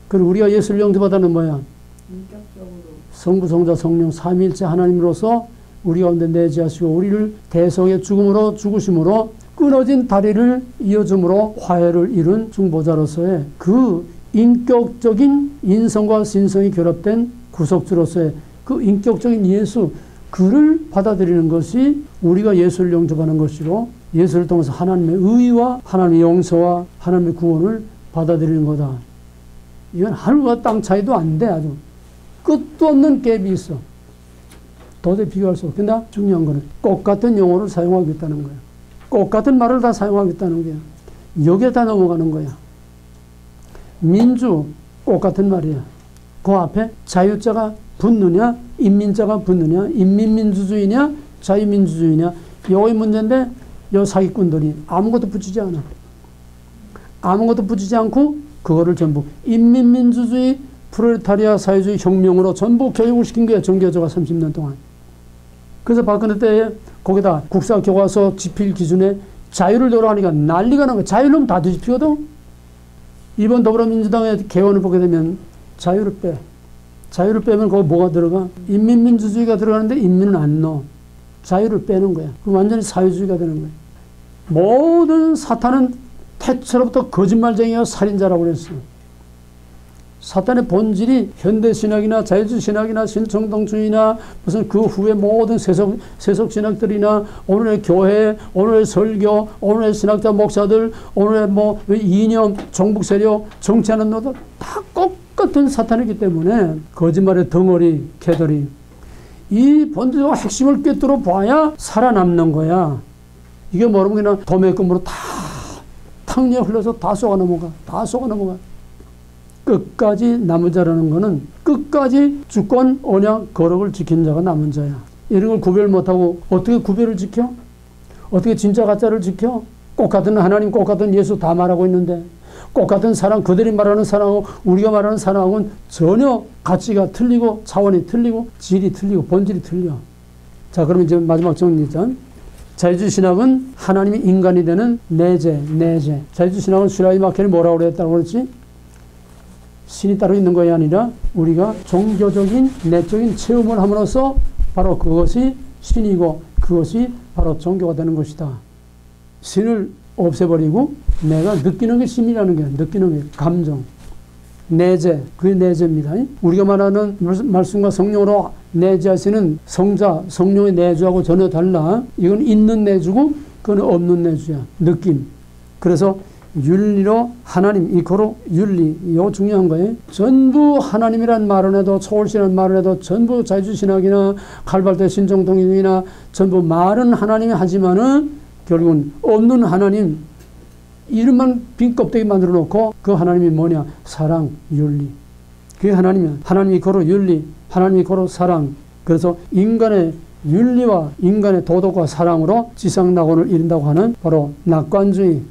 그리고 우리가 예수를 영접하다는 뭐야? 인격적으로. 성부, 성자, 성령 삼위일체 하나님으로서 우리 가운데 내재하시고 우리를 대속의 죽음으로 죽으심으로 끊어진 다리를 이어줌으로 화해를 이룬 중보자로서의 그 인격적인 인성과 신성이 결합된 구속주로서의 그 인격적인 예수, 그를 받아들이는 것이 우리가 예수를 영접하는 것이고 예수를 통해서 하나님의 의와 하나님의 용서와 하나님의 구원을 받아들이는 거다. 이건 하늘과 땅 차이도 안 돼. 아주 끝도 없는 갭이 있어. 도저히 비교할 수 없어. 근데 중요한 거는 똑같은 용어를 사용하겠다는 거야. 똑같은 말을 다 사용하겠다는 거야. 여기에 다 넘어가는 거야. 민주 똑같은 말이야. 그 앞에 자유자가 붙느냐 인민자가 붙느냐 인민민주주의냐 자유민주주의냐 요의 문제인데 요 사기꾼들이 아무것도 붙이지 않아. 아무것도 붙이지 않고 그거를 전부 인민민주주의 프롤레타리아 사회주의 혁명으로 전부 교육을 시킨 거야. 정교조가 30년 동안. 그래서 박근혜 때에 거기다 국사교과서 집필 기준에 자유를 넣으라니까 난리가 난 거야. 자유는 다 뒤집히거든. 이번 더불어민주당의 개헌을 보게 되면 자유를 빼. 자유를 빼면 거기 뭐가 들어가? 인민민주주의가 들어가는데 인민은 안 넣어. 자유를 빼는 거야. 그럼 완전히 사회주의가 되는 거야. 모든 사탄은 태초로부터 거짓말쟁이와 살인자라고 그랬어. 사탄의 본질이 현대신학이나 자유주의신학이나 신청동주의나 무슨 그 후에 모든 세속신학들이나 오늘의 교회, 오늘의 설교, 오늘의 신학자 목사들, 오늘의 뭐 이념, 종북세력, 정치하는 노들 다 똑같은 사탄이기 때문에 거짓말의 덩어리, 개들이 이 본질과 핵심을 꿰뚫어 봐야 살아남는 거야. 이게 뭐라면 그냥 도매금으로 다 탕리에 흘러서 다 쏘아 넘어가. 다 쏘아 넘어가. 끝까지 남은 자라는 것은 끝까지 주권, 언약, 거룩을 지킨 자가 남은 자야. 이런 걸 구별 못하고 어떻게 구별을 지켜? 어떻게 진짜 가짜를 지켜? 똑같은 하나님, 똑같은 예수 다 말하고 있는데 똑같은 사랑, 그들이 말하는 사랑하고 우리가 말하는 사랑하고는 전혀 가치가 틀리고 차원이 틀리고 질이 틀리고 본질이 틀려. 자, 그러면 이제 마지막 정리전. 자유주의 신학은 하나님이 인간이 되는 내재. 자유주의 신학은 슈라이 마켈이 뭐라고 그랬다고 그랬지? 신이 따로 있는 것이 아니라 우리가 종교적인 내적인 체험을 함으로써 바로 그것이 신이고 그것이 바로 종교가 되는 것이다. 신을 없애버리고 내가 느끼는 게 신이라는 게 느끼는 게 감정. 내재, 그게 내재입니다. 우리가 말하는 말씀과 성령으로 내재하시는 성자, 성령의 내주하고 전혀 달라. 이건 있는 내주고 그건 없는 내주야. 느낌. 그래서 윤리로 하나님 이코로 윤리, 이거 중요한 거예요. 전부 하나님이란 말은 해도 초월신이라는 말을 해도 전부 자유주의 신학이나 칼발트 신정동인이나 전부 말은 하나님이 하지만은 결국은 없는 하나님 이름만 빈 껍데기 만들어 놓고 그 하나님이 뭐냐? 사랑, 윤리. 그게 하나님이야. 하나님 이코로 윤리, 하나님 이코로 사랑. 그래서 인간의 윤리와 인간의 도덕과 사랑으로 지상낙원을 이룬다고 하는 바로 낙관주의.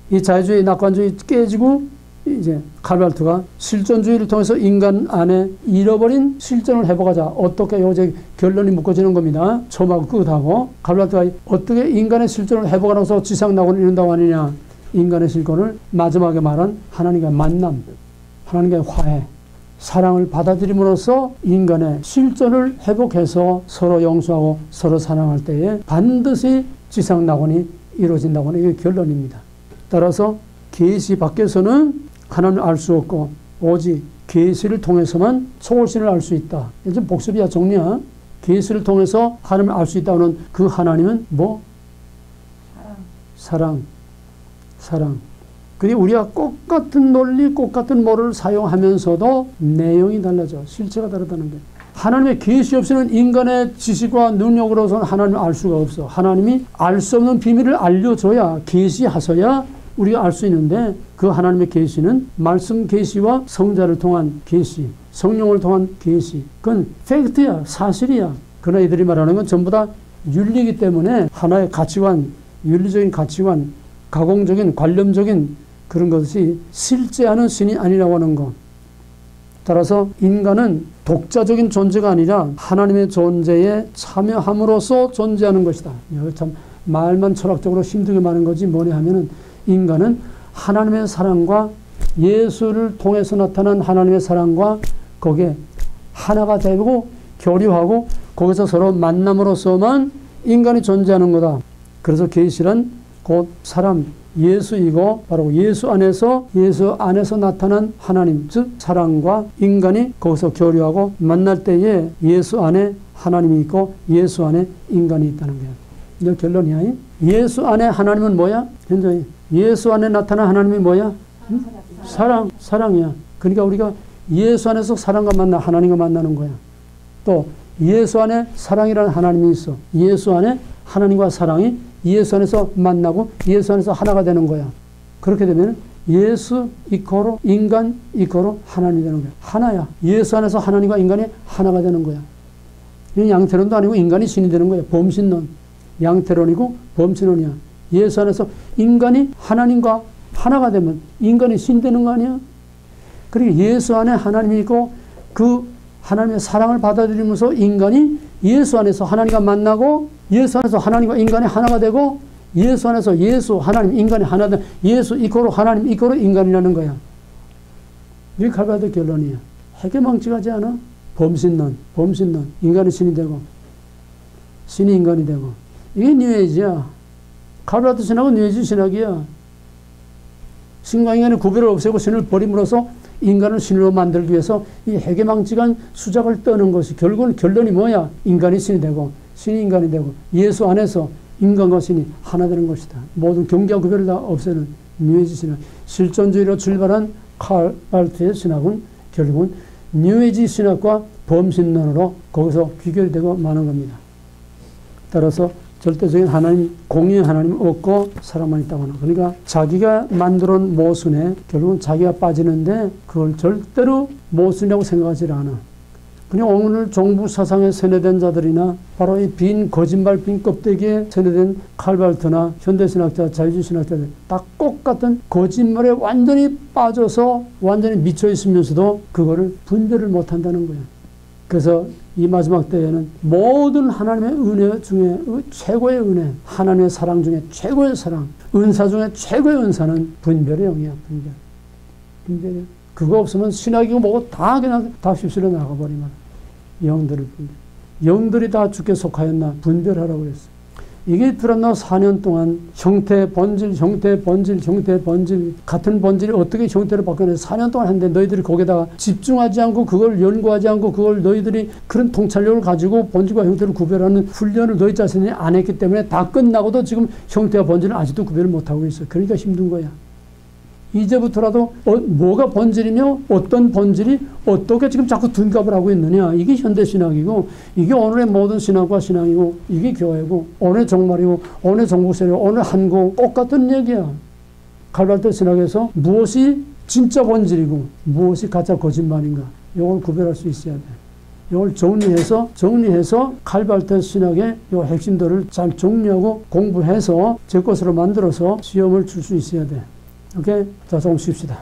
이 자유주의, 낙관주의 깨지고 이제 칼발트가 실존주의를 통해서 인간 안에 잃어버린 실존을 회복하자. 어떻게 요새 결론이 묶어지는 겁니다. 처음하고 끝하고 칼발트가 어떻게 인간의 실존을 회복하면서 지상낙원을 이룬다고 하느냐. 인간의 실존을 마지막에 말한 하나님과의 만남, 하나님과의 화해, 사랑을 받아들임으로써 인간의 실존을 회복해서 서로 용서하고 서로 사랑할 때에 반드시 지상낙원이 이루어진다고 하는 게 결론입니다. 따라서 계시 밖에서는 하나님을 알 수 없고 오직 계시를 통해서만 초월신을 알 수 있다. 이제 복습이야, 정리야. 계시를 통해서 하나님을 알 수 있다는 그 하나님은 뭐? 사랑. 그리고 우리가 똑같은 논리, 똑같은 모를 사용하면서도 내용이 달라져. 실체가 다르다는 게. 하나님의 계시 없이는 인간의 지식과 능력으로서는 하나님을 알 수가 없어. 하나님이 알 수 없는 비밀을 알려줘야, 계시하셔야 우리가 알 수 있는데, 그 하나님의 계시는 말씀 계시와 성자를 통한 계시, 성령을 통한 계시, 그건 팩트야, 사실이야. 그러나 이들이 말하는 건 전부 다 윤리이기 때문에 하나의 가치관, 윤리적인 가치관, 가공적인, 관념적인 그런 것이 실제하는 신이 아니라고 하는 것. 따라서 인간은 독자적인 존재가 아니라 하나님의 존재에 참여함으로써 존재하는 것이다. 참 말만 철학적으로 힘들게 많은 거지 뭐냐 하면은, 인간은 하나님의 사랑과 예수를 통해서 나타난 하나님의 사랑과 거기에 하나가 되고 교류하고 거기서 서로 만남으로써만 인간이 존재하는 거다. 그래서 계시란 곧 사람, 예수이고 바로 예수 안에서 나타난 하나님, 즉 사랑과 인간이 거기서 교류하고 만날 때에 예수 안에 하나님이 있고 예수 안에 인간이 있다는 거야. 이게 결론이야. 예수 안에 하나님은 뭐야? 현재 예수 안에 나타난 하나님이 뭐야? 사랑이야. 그러니까 우리가 예수 안에서 사랑과 만나 하나님과 만나는 거야. 또 예수 안에 사랑이라는 하나님이 있어. 예수 안에 하나님과 사랑이 예수 안에서 만나고 예수 안에서 하나가 되는 거야. 그렇게 되면 예수 이코로 인간 이코로 하나님이 되는 거야. 하나야. 예수 안에서 하나님과 인간이 하나가 되는 거야. 이건 양태론도 아니고 인간이 신이 되는 거야. 범신론. 양태론이고 범신론이야. 예수 안에서 인간이 하나님과 하나가 되면 인간이 신 되는 거 아니야? 그리고 예수 안에 하나님이 있고 그 하나님의 사랑을 받아들이면서 인간이 예수 안에서 하나님과 만나고 예수 안에서 하나님과 인간이 하나가 되고 예수 안에서 예수, 하나님, 인간이 하나 된 예수 이코로 하나님 이코로 인간이라는 거야. 이게 칼바르트 결론이야. 해괴망측하지 않아? 범신론. 인간이 신이 되고 신이 인간이 되고. 이게 뉴에이지야. 칼바르트 신학은 뉴에이지 신학이야. 신과 인간의 구별을 없애고 신을 버림으로써 인간을 신으로 만들기 위해서 이 해괴망측한 수작을 떠는 것이 결론이 뭐야? 인간이 신이 되고 신이 인간이 되고 예수 안에서 인간과 신이 하나 되는 것이다. 모든 경계와 구별을 다 없애는 뉴에이지 신학. 실존주의로 출발한 칼바르트의 신학은 결국은 뉴에이지 신학과 범신론으로 거기서 귀결이 되고 마는 겁니다. 따라서 절대적인 하나님, 공유의 하나님 없고 사랑만 있다고 하는. 그러니까 자기가 만들어 놓은 모순에 결국은 자기가 빠지는데 그걸 절대로 모순이라고 생각하지 않아. 그냥 오늘 정부 사상에 세뇌된 자들이나 바로 이 빈 거짓말 빈 껍데기에 세뇌된 칼바르트나 현대신학자, 자유주의신학자들 다 똑같은 거짓말에 완전히 빠져서 완전히 미쳐 있으면서도 그거를 분별을 못한다는 거야. 그래서 이 마지막 때에는 모든 하나님의 은혜 중에 최고의 은혜, 하나님의 사랑 중에 최고의 사랑, 은사 중에 최고의 은사는 분별의 영이야. 분별이야. 그거 없으면 신학이고 뭐고 다 그냥 다 휩쓸려 나가버리면 영들이 다 주께 속하였나 분별하라고 그랬어. 이게 드러나 4년 동안 형태 번질 같은 번질이 어떻게 형태를 바뀌었는지 4년 동안 했는데 너희들이 거기다가 집중하지 않고 그걸 연구하지 않고 그걸 너희들이 그런 통찰력을 가지고 번질과 형태를 구별하는 훈련을 너희 자신이 안 했기 때문에 다 끝나고도 지금 형태와 번질을 아직도 구별을 못하고 있어. 그러니까 힘든 거야. 이제부터라도 뭐가 번질이며 어떤 번질이 어떻게 지금 자꾸 둔갑을 하고 있느냐. 이게 현대신학이고 이게 오늘의 모든 신학과 신앙이고 이게 교회고 오늘의 종말이고 오늘의 종국세력 오늘 한국 똑같은 얘기야. 칼바르트 신학에서 무엇이 진짜 본질이고 무엇이 가짜 거짓말인가 이걸 구별할 수 있어야 돼. 이걸 정리해서 칼바르트 신학의 이 핵심들을 잘 정리하고 공부해서 제 것으로 만들어서 시험을 줄 수 있어야 돼. 오케이? 자, 조금 쉽시다.